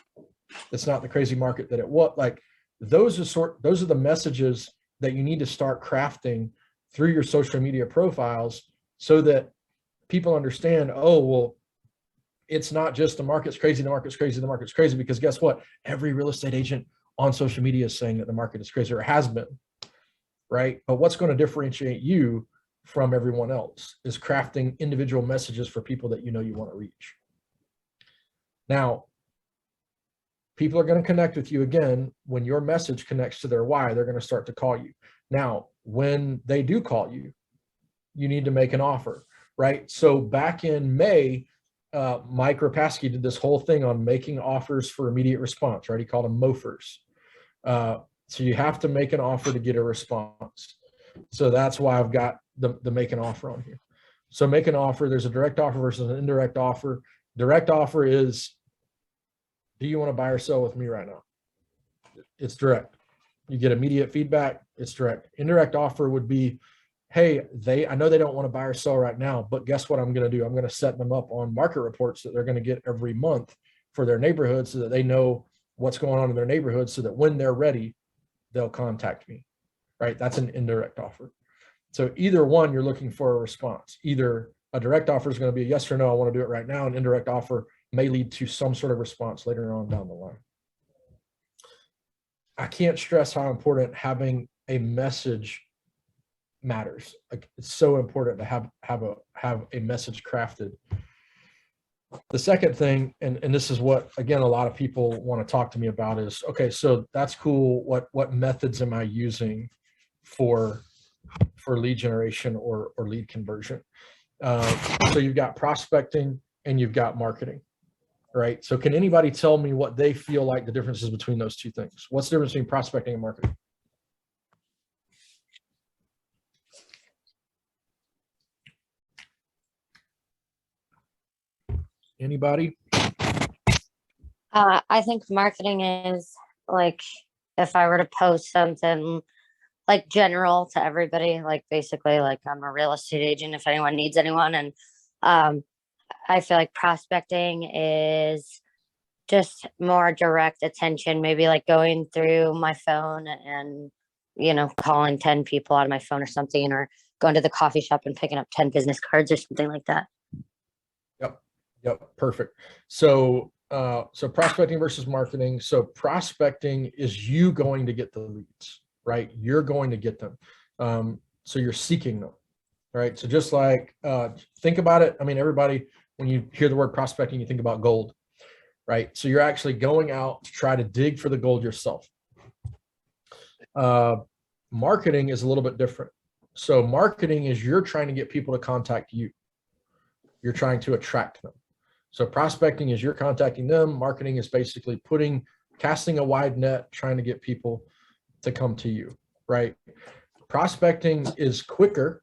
[SPEAKER 1] It's not the crazy market that it was. Like those are the messages that you need to start crafting through your social media profiles so that people understand, oh, well, it's not just the market's crazy, the market's crazy, the market's crazy, because guess what? Every real estate agent on social media is saying that the market is crazy, or has been, right? But what's going to differentiate you from everyone else is crafting individual messages for people that you want to reach. Now, people are going to connect with you again. When your message connects to their why, they're going to start to call you. Now, when they do call you, you need to make an offer, right? So back in May, Mike Rapaski did this whole thing on making offers for immediate response, right? He called them MOFers. So you have to make an offer to get a response. So that's why I've got the make an offer on here. So make an offer, there's a direct offer versus an indirect offer. Direct offer is, do you want to buy or sell with me right now? It's direct. You get immediate feedback, it's direct. Indirect offer would be, hey, I know they don't want to buy or sell right now, but guess what I'm going to do? I'm going to set them up on market reports that they're going to get every month for their neighborhood so that they know what's going on in their neighborhood so that when they're ready, they'll contact me, right? That's an indirect offer. So either one, you're looking for a response. Either a direct offer is going to be a yes or no, I want to do it right now. An indirect offer may lead to some sort of response later on down the line. I can't stress how important having a message matters. Like, it's so important to have a message crafted. The second thing, and this is what, again, a lot of people want to talk to me about is, okay, so that's cool. What methods am I using for lead generation or lead conversion? So you've got prospecting and you've got marketing, right? So can anybody tell me what they feel like the differences between those two things? What's the difference between prospecting and marketing? Anybody?
[SPEAKER 3] I think marketing is like, if I were to post something like general to everybody, like basically like I'm a real estate agent if anyone needs anyone. And I feel like prospecting is just more direct attention, maybe like going through my phone and, calling 10 people out of my phone or something, or going to the coffee shop and picking up 10 business cards or something like that.
[SPEAKER 1] Yep. Perfect. So prospecting versus marketing. So prospecting is you going to get the leads, right? You're going to get them. So you're seeking them, right? So just like, think about it. I mean, everybody, when you hear the word prospecting, you think about gold, right? So you're actually going out to try to dig for the gold yourself. Marketing is a little bit different. So marketing is you're trying to get people to contact you. You're trying to attract them. So prospecting is you're contacting them. Marketing is basically casting a wide net, trying to get people to come to you, right? Prospecting is quicker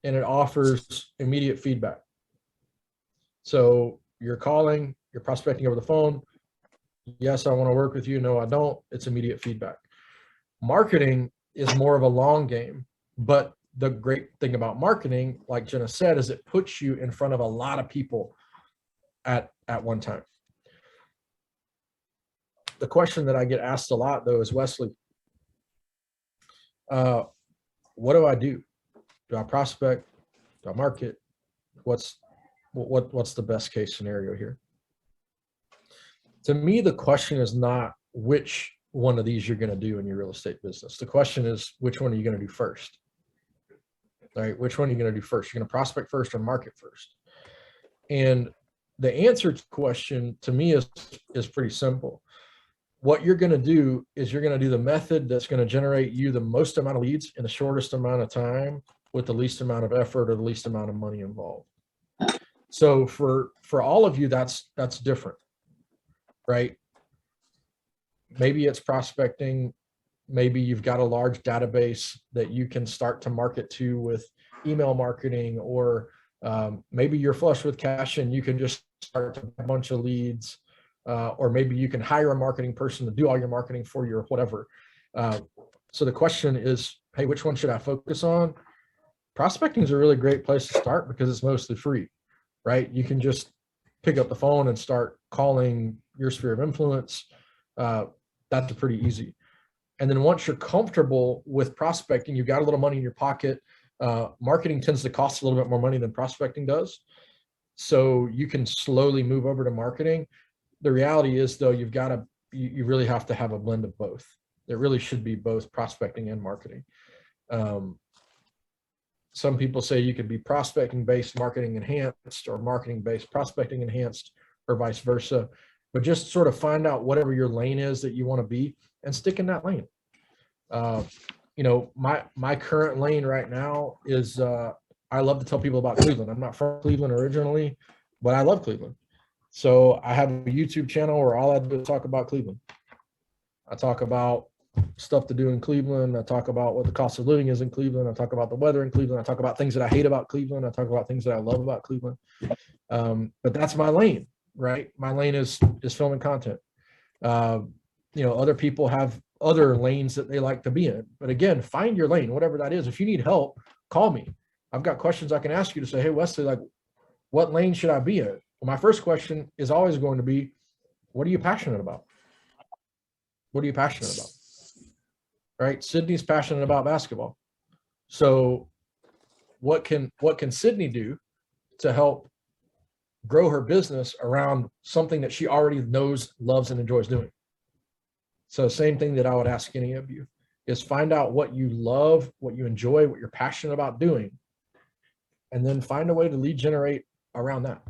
[SPEAKER 1] and it offers immediate feedback. So you're calling, you're prospecting over the phone. Yes, I want to work with you. No, I don't. It's immediate feedback. Marketing is more of a long game, but the great thing about marketing, like Jenna said, is it puts you in front of a lot of people at one time. The question that I get asked a lot though is, Wesley, what do I do? Do I prospect? Do I market? What's the best case scenario here? To me, the question is not which one of these you're going to do in your real estate business. The question is, which one are you going to do first? All right, which one are you going to do first? You're going to prospect first or market first? And the answer to the question to me is pretty simple. What you're going to do is you're going to do the method that's going to generate you the most amount of leads in the shortest amount of time with the least amount of effort or the least amount of money involved. So for all of you, that's different, right? Maybe it's prospecting. Maybe you've got a large database that you can start to market to with email marketing, or maybe you're flush with cash and you can just start to a bunch of leads, or maybe you can hire a marketing person to do all your marketing for you or whatever. So the question is, hey, which one should I focus on? Prospecting is a really great place to start because it's mostly free, right? You can just pick up the phone and start calling your sphere of influence. That's pretty easy. And then once you're comfortable with prospecting, you've got a little money in your pocket. Marketing tends to cost a little bit more money than prospecting does. So you can slowly move over to marketing. The reality is though, you really have to have a blend of both. It really should be both prospecting and marketing. Some people say you could be prospecting based, marketing enhanced, or marketing based, prospecting enhanced, or vice versa. But just sort of find out whatever your lane is that you want to be and stick in that lane. My current lane right now is I love to tell people about Cleveland. I'm not from Cleveland originally, but I love Cleveland. So I have a YouTube channel where all I do is talk about Cleveland. I talk about stuff to do in Cleveland. I talk about what the cost of living is in Cleveland. I talk about the weather in Cleveland. I talk about things that I hate about Cleveland. I talk about things that I love about Cleveland. But that's my lane, right? My lane is filming content. Other people have other lanes that they like to be in. But again, find your lane, whatever that is. If you need help, call me. I've got questions I can ask you to say, hey, Wesley, like, what lane should I be in? Well, my first question is always going to be, what are you passionate about? What are you passionate about? Right? Sydney's passionate about basketball. So what can Sydney do to help grow her business around something that she already knows, loves, and enjoys doing? So same thing that I would ask any of you is find out what you love, what you enjoy, what you're passionate about doing, and then find a way to lead generate around that.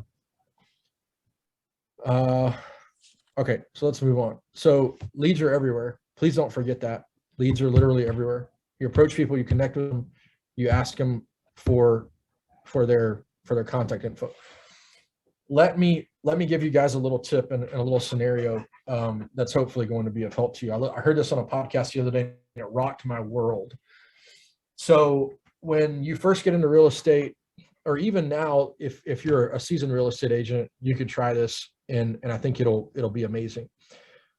[SPEAKER 1] Okay, so let's move on. So leads are everywhere. Please don't forget that. Leads are literally everywhere. You approach people, you connect with them, you ask them for their contact info. Let me give you guys a little tip and a little scenario that's hopefully going to be of help to you. I heard this on a podcast the other day, and it rocked my world. So when you first get into real estate, or even now, if you're a seasoned real estate agent, you could try this, and I think it'll be amazing.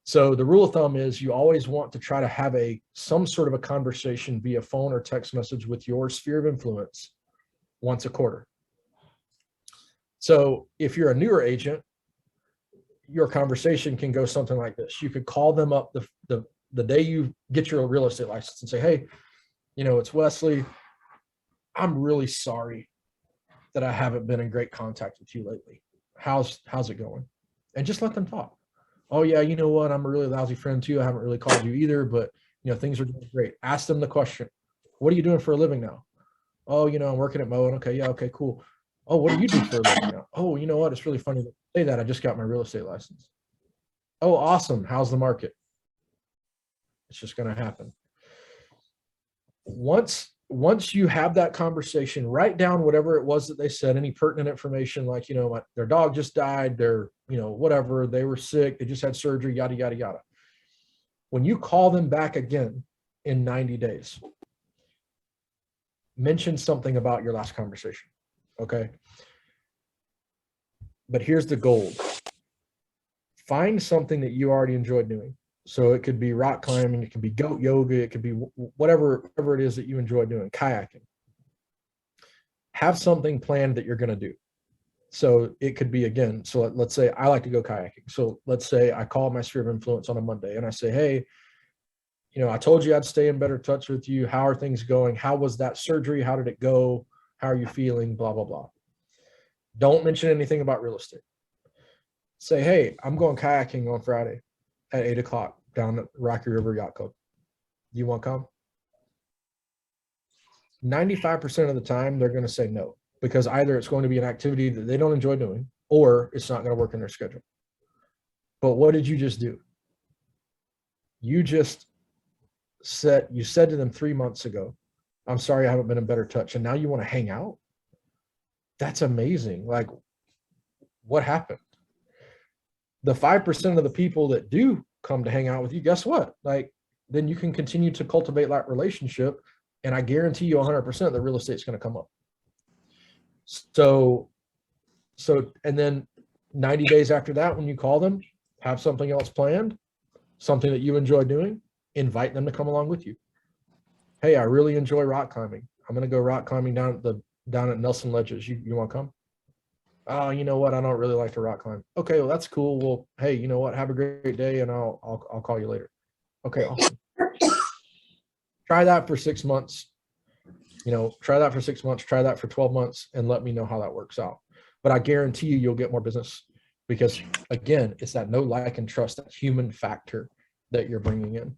[SPEAKER 1] So the rule of thumb is you always want to try to have some sort of a conversation via phone or text message with your sphere of influence once a quarter. So if you're a newer agent, your conversation can go something like this. You could call them up the day you get your real estate license and say, hey, it's Wesley. I'm really sorry that I haven't been in great contact with you lately. How's it going? And just let them talk. Oh yeah, you know what? I'm a really lousy friend too. I haven't really called you either, but things are doing great. Ask them the question. What are you doing for a living now? Oh, I'm working at Moen. Okay, yeah, okay, cool. Oh, what do you do for a living now? Oh, you know what? It's really funny to say that. I just got my real estate license. Oh, awesome. How's the market? It's just going to happen. Once you have that conversation, write down whatever it was that they said, any pertinent information, like, their dog just died, they're, whatever, they were sick, they just had surgery, yada, yada, yada. When you call them back again in 90 days, mention something about your last conversation. Okay. But here's the gold. Find something that you already enjoyed doing. So it could be rock climbing, it could be goat yoga, it could be whatever it is that you enjoy doing, kayaking. Have something planned that you're going to do. So it could be, again, so let's say I like to go kayaking. So let's say I call my sphere of influence on a Monday and I say, hey, I told you I'd stay in better touch with you. How are things going? How was that surgery? How did it go? How are you feeling? Blah, blah, blah. Don't mention anything about real estate. Say, hey, I'm going kayaking on Friday at 8:00 down at Rocky River Yacht Club. You want to come? 95% of the time, they're going to say no, because either it's going to be an activity that they don't enjoy doing, or it's not going to work in their schedule. But what did you just do? You said to them 3 months ago, I'm sorry I haven't been in better touch, and now you want to hang out? That's amazing. Like, what happened? The 5% of the people that do come to hang out with you, guess what? Like, then you can continue to cultivate that relationship, and I guarantee you 100% that real estate's going to come up. So, and then 90 days after that, when you call them, have something else planned, something that you enjoy doing, invite them to come along with you. Hey, I really enjoy rock climbing. I'm going to go rock climbing down at Nelson Ledges. You want to come? Oh, you know what? I don't really like to rock climb. Okay, well, that's cool. Well, hey, you know what? Have a great day, and I'll call you later. Okay, awesome. Try that for 6 months. Try that for 6 months. Try that for 12 months, and let me know how that works out. But I guarantee you'll get more business, because, again, it's that know, like, and trust, that human factor that you're bringing in.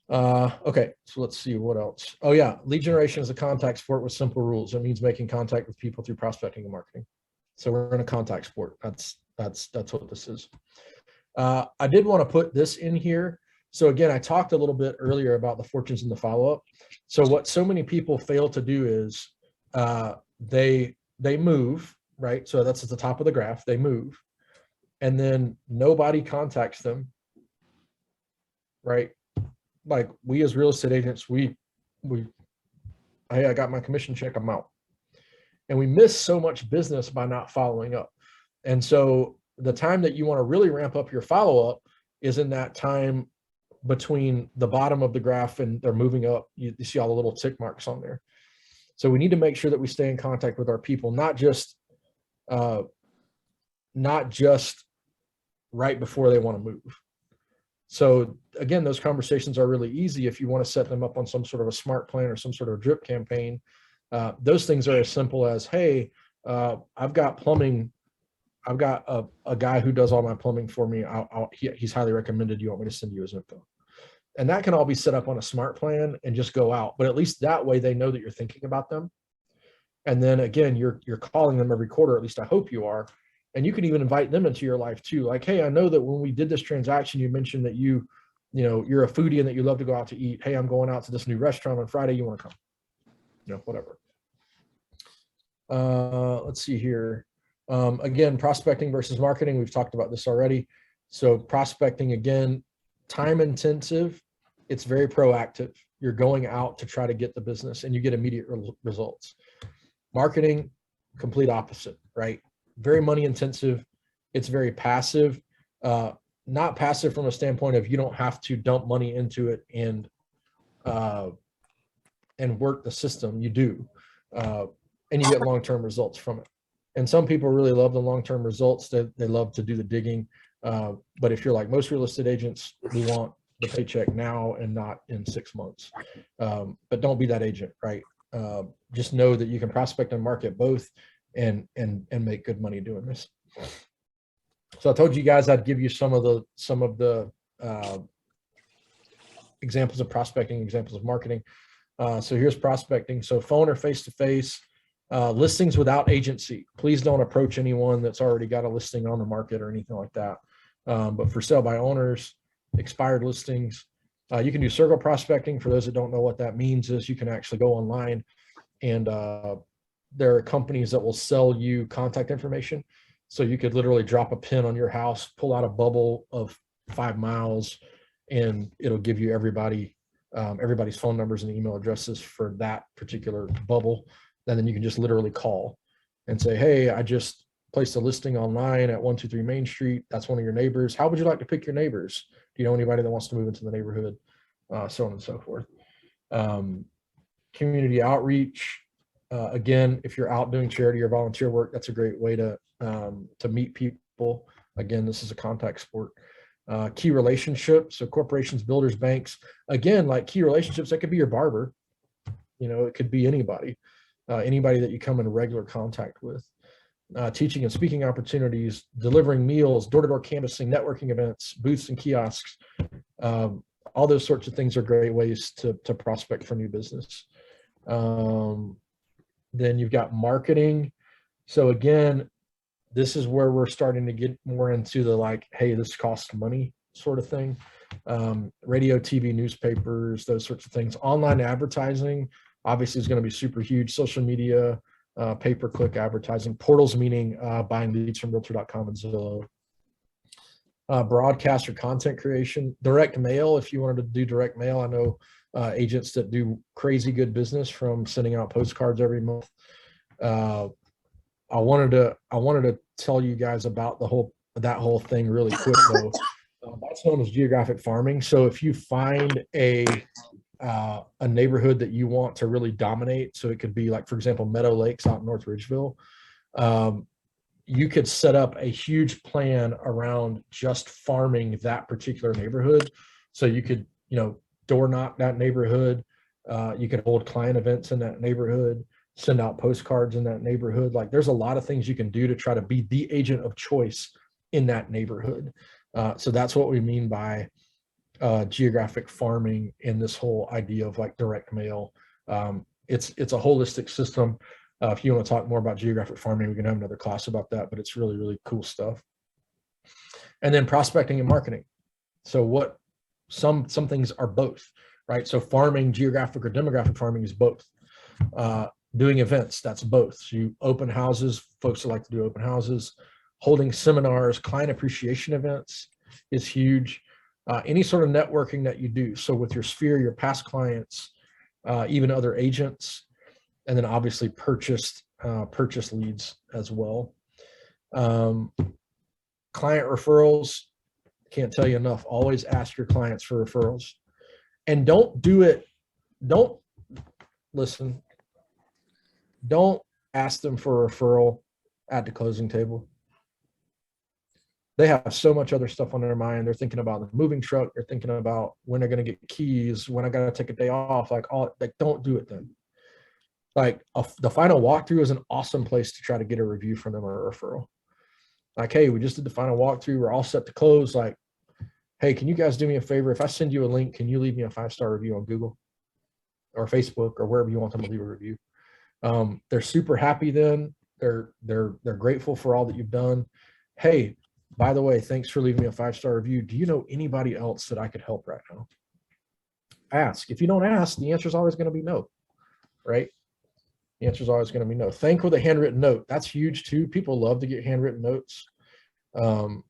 [SPEAKER 1] Okay, so let's see what else. Oh yeah, lead generation is a contact sport with simple rules. It means making contact with people through prospecting and marketing. So we're in a contact sport. That's what this is. I did want to put this in here. So again, I talked a little bit earlier about the fortunes and the follow-up. So what so many people fail to do is they move, right? So that's at the top of the graph. They move, and then nobody contacts them. right? Like we as real estate agents, hey, I got my commission check, I'm out. And we miss so much business by not following up. And so the time that you want to really ramp up your follow-up is in that time between the bottom of the graph and they're moving up. You see all the little tick marks on there. So we need to make sure that we stay in contact with our people, not just right before they want to move. So again, those conversations are really easy if you want to set them up on some sort of a smart plan or some sort of drip campaign. Those things are as simple as, hey, I've got plumbing. I've got a guy who does all my plumbing for me. He's highly recommended. You want me to send you his info? And that can all be set up on a smart plan and just go out. But at least that way they know that you're thinking about them. And then again, you're calling them every quarter, at least I hope you are. And you can even invite them into your life too. Like, hey, I know that when we did this transaction, you mentioned that you're a foodie and that you love to go out to eat. Hey, I'm going out to this new restaurant on Friday. You want to come? Whatever. Let's see here. Again, prospecting versus marketing. We've talked about this already. So prospecting, again, time intensive. It's very proactive. You're going out to try to get the business and you get immediate results. Marketing, complete opposite, right? Very money intensive. It's very passive, not passive from a standpoint of you don't have to dump money into it and work the system. You do, and you get long-term results from it. And some people really love the long-term results. They love to do the digging. But if you're like most real estate agents, we want the paycheck now and not in 6 months. But don't be that agent, right? Just know that you can prospect and market both and make good money doing this. So I told you guys I'd give you some of the examples of prospecting, examples of marketing. So here's prospecting. So phone or face-to-face, listings without agency. Please don't approach anyone that's already got a listing on the market or anything like that. But for sale by owners, expired listings, you can do circle prospecting. For those that don't know what that means is you can actually go online and there are companies that will sell you contact information. So you could literally drop a pin on your house, pull out a bubble of 5 miles, and it'll give you everybody's phone numbers and email addresses for that particular bubble. And then you can just literally call and say, hey, I just placed a listing online at 123 Main Street. That's one of your neighbors. How would you like to pick your neighbors? Do you know anybody that wants to move into the neighborhood? So on and so forth. Community outreach. Again, if you're out doing charity or volunteer work, that's a great way to meet people. Again, this is a contact sport. Key relationships. So corporations, builders, banks. Again, like key relationships, that could be your barber. It could be anybody. Anybody that you come in regular contact with. Teaching and speaking opportunities, delivering meals, door-to-door canvassing, networking events, booths and kiosks. All those sorts of things are great ways to prospect for new business. Then you've got marketing. So again, this is where we're starting to get more into the like, hey, this costs money sort of thing. Radio, TV, newspapers, those sorts of things. Online advertising obviously is going to be super huge. Social media, pay-per-click advertising, portals, meaning buying leads from realtor.com and Zillow. Broadcast or content creation, direct mail. If you wanted to do direct mail, I know agents that do crazy good business from sending out postcards every month. I wanted to tell you guys about that whole thing really quick though. That's known as geographic farming. So if you find a neighborhood that you want to really dominate, so it could be like, for example, Meadow Lakes out in North Ridgeville, you could set up a huge plan around just farming that particular neighborhood. So you could, door knock that neighborhood. You could hold client events in that neighborhood, send out postcards in that neighborhood. Like there's a lot of things you can do to try to be the agent of choice in that neighborhood. So that's what we mean by geographic farming and this whole idea of like direct mail. It's a holistic system. If you want to talk more about geographic farming, we can have another class about that, but it's really, really cool stuff. And then prospecting and marketing. So some things are both, right? So farming, geographic or demographic farming is both. Doing events, that's both. So you open houses, folks that like to do open houses, holding seminars, client appreciation events is huge. any sort of networking that you do. So with your sphere, your past clients, even other agents, and then obviously purchase leads as well. Client referrals, can't tell you enough. Always ask your clients for referrals, and don't ask them for a referral at the closing table. They have so much other stuff on their mind. They're thinking about the moving truck. They're thinking about when they're going to get keys, when I got to take a day off, don't do it then. Like the final walkthrough is an awesome place to try to get a review from them or a referral. Like, hey, we just did the final walkthrough. We're all set to close. Like, hey, can you guys do me a favor? If I send you a link, can you leave me a 5-star review on Google or Facebook or wherever you want them to leave a review? They're super happy then. They're grateful for all that you've done. Hey, by the way, thanks for leaving me a 5-star review. Do you know anybody else that I could help right now? Ask. If you don't ask, the answer is always going to be no, right? The answer is always going to be no. Thank with a handwritten note. That's huge too. People love to get handwritten notes. And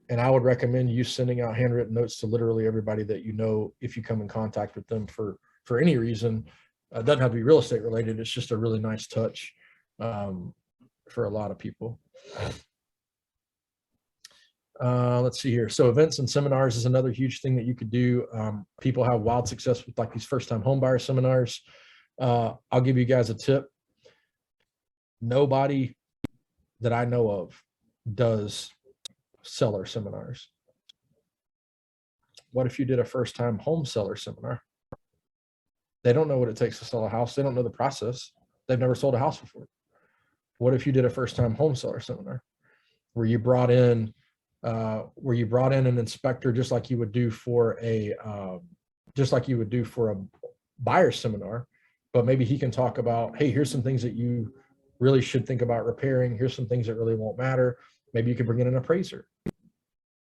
[SPEAKER 1] I would recommend you sending out handwritten notes to literally everybody that you know if you come in contact with them for any reason. It doesn't have to be real estate related. It's just a really nice touch for a lot of people. Let's see here. So events and seminars is another huge thing that you could do. People have wild success with like these first-time home buyer seminars. I'll give you guys a tip. Nobody that I know of does seller seminars. What if you did a first-time home seller seminar? They don't know what it takes to sell a house. They don't know the process. They've never sold a house before. What if you did a first-time home seller seminar where you brought in an inspector just like you would do for a buyer seminar, but maybe he can talk about, hey, here's some things that you really should think about repairing. Here's some things that really won't matter. Maybe you could bring in an appraiser,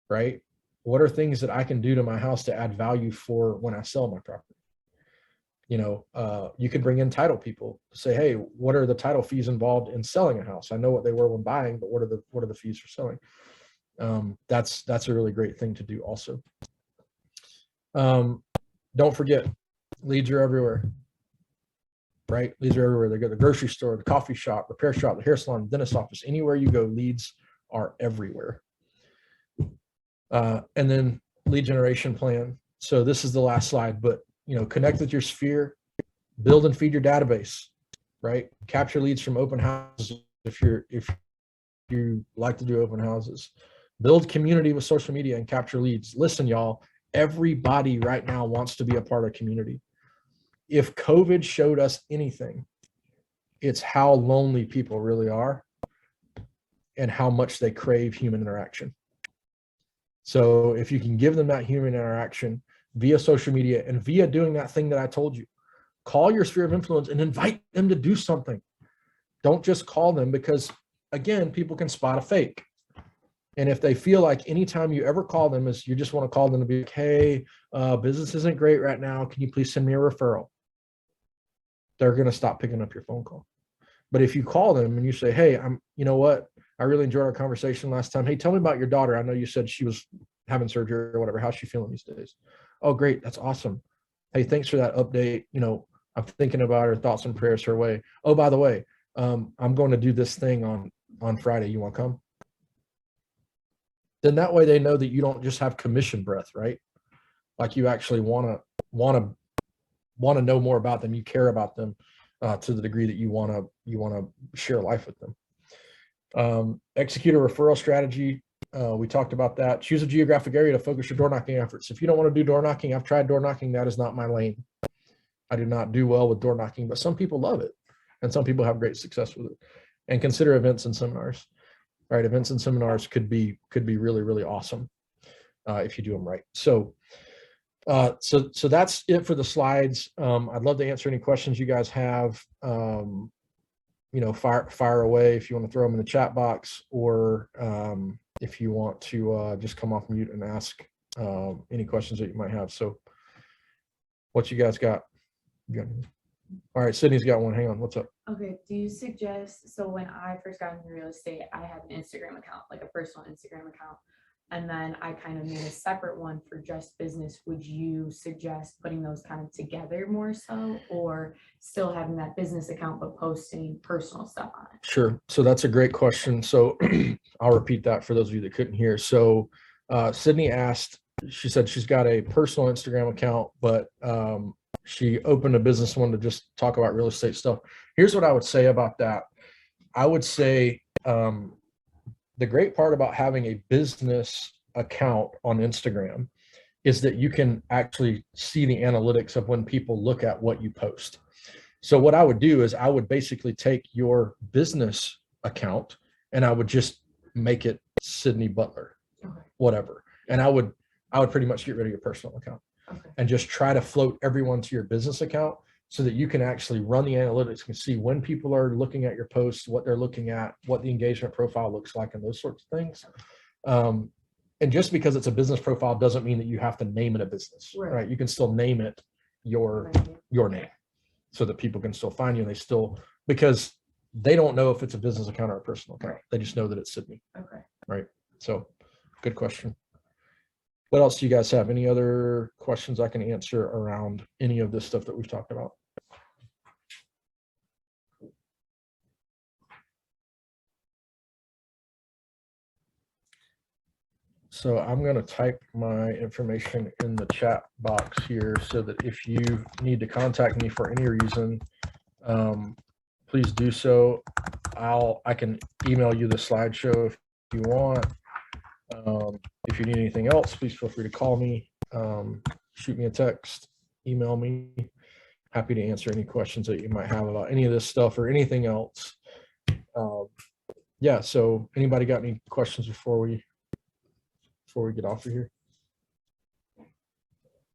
[SPEAKER 1] right? What are things that I can do to my house to add value for when I sell my property? You know, you could bring in title people to say, hey, what are the title fees involved in selling a house? I know what they were when buying, but what are the fees for selling? That's a really great thing to do also. Don't forget, leads are everywhere, right? Leads are everywhere. They go to the grocery store, the coffee shop, repair shop, the hair salon, dentist office, anywhere you go, leads are everywhere. And then lead generation plan. So this is the last slide, but you know, connect with your sphere, build and feed your database, right? Capture leads from open houses if you like to do open houses. Build community with social media and capture leads. Listen, y'all, everybody right now wants to be a part of community. If COVID showed us anything, it's how lonely people really are and how much they crave human interaction. So if you can give them that human interaction via social media and via doing that thing that I told you, call your sphere of influence and invite them to do something. Don't just call them, because again, people can spot a fake. And if they feel like anytime you ever call them is you just want to call them to be like, hey, business isn't great right now. Can you please send me a referral? They're going to stop picking up your phone call. But if you call them and you say, hey, you know what? I really enjoyed our conversation last time. Hey, tell me about your daughter. I know you said she was having surgery or whatever. How's she feeling these days? Oh, great. That's awesome. Hey, thanks for that update. You know, I'm thinking about her, thoughts and prayers her way. Oh, by the way, I'm going to do this thing on Friday. You want to come? Then that way they know that you don't just have commission breath, right? Like you actually want to know more about them. You care about them to the degree that you want to share life with them. Execute a referral strategy. We talked about that. Choose a geographic area to focus your door knocking efforts. If you don't want to do door knocking, I've tried door knocking. That is not my lane. I do not do well with door knocking, but some people love it and some people have great success with it. And consider events and seminars. All right, events and seminars could be really, really awesome if you do them right. So that's it for the slides. I'd love to answer any questions you guys have. You know, fire away if you want to throw them in the chat box, or if you want to just come off mute and ask any questions that you might have. So what you guys got? All right, Sydney's got one. Hang on, what's up?
[SPEAKER 6] Okay, do you suggest, so when I first got into real estate, I had an Instagram account, like a personal Instagram account. And then I kind of made a separate one for just business. Would you suggest putting those kind of together more so, or still having that business account but posting personal stuff on it?
[SPEAKER 1] Sure. So that's a great question. So I'll repeat that for those of you that couldn't hear. So Sydney asked, she said she's got a personal Instagram account, but she opened a business one to just talk about real estate stuff. Here's what I would say about that. I would say the great part about having a business account on Instagram is that you can actually see the analytics of when people look at what you post. So what I would do is I would basically take your business account and I would just make it Sydney Butler, whatever. And I would pretty much get rid of your personal account and just try to float everyone to your business account so that you can actually run the analytics and see when people are looking at your posts, what they're looking at, what the engagement profile looks like, and those sorts of things. And just because it's a business profile doesn't mean that you have to name it a business, right? You can still name it your name so that people can still find you, and they still, because they don't know if it's a business account or a personal account. They just know that it's Sydney. Right. So good question. What else do you guys have? Any other questions I can answer around any of this stuff that we've talked about? So I'm going to type my information in the chat box here so that if you need to contact me for any reason, please do so. I can email you the slideshow if you want. If you need anything else, please feel free to call me, shoot me a text, email me. Happy to answer any questions that you might have about any of this stuff or anything else. Yeah, so anybody got any questions before we get off of here?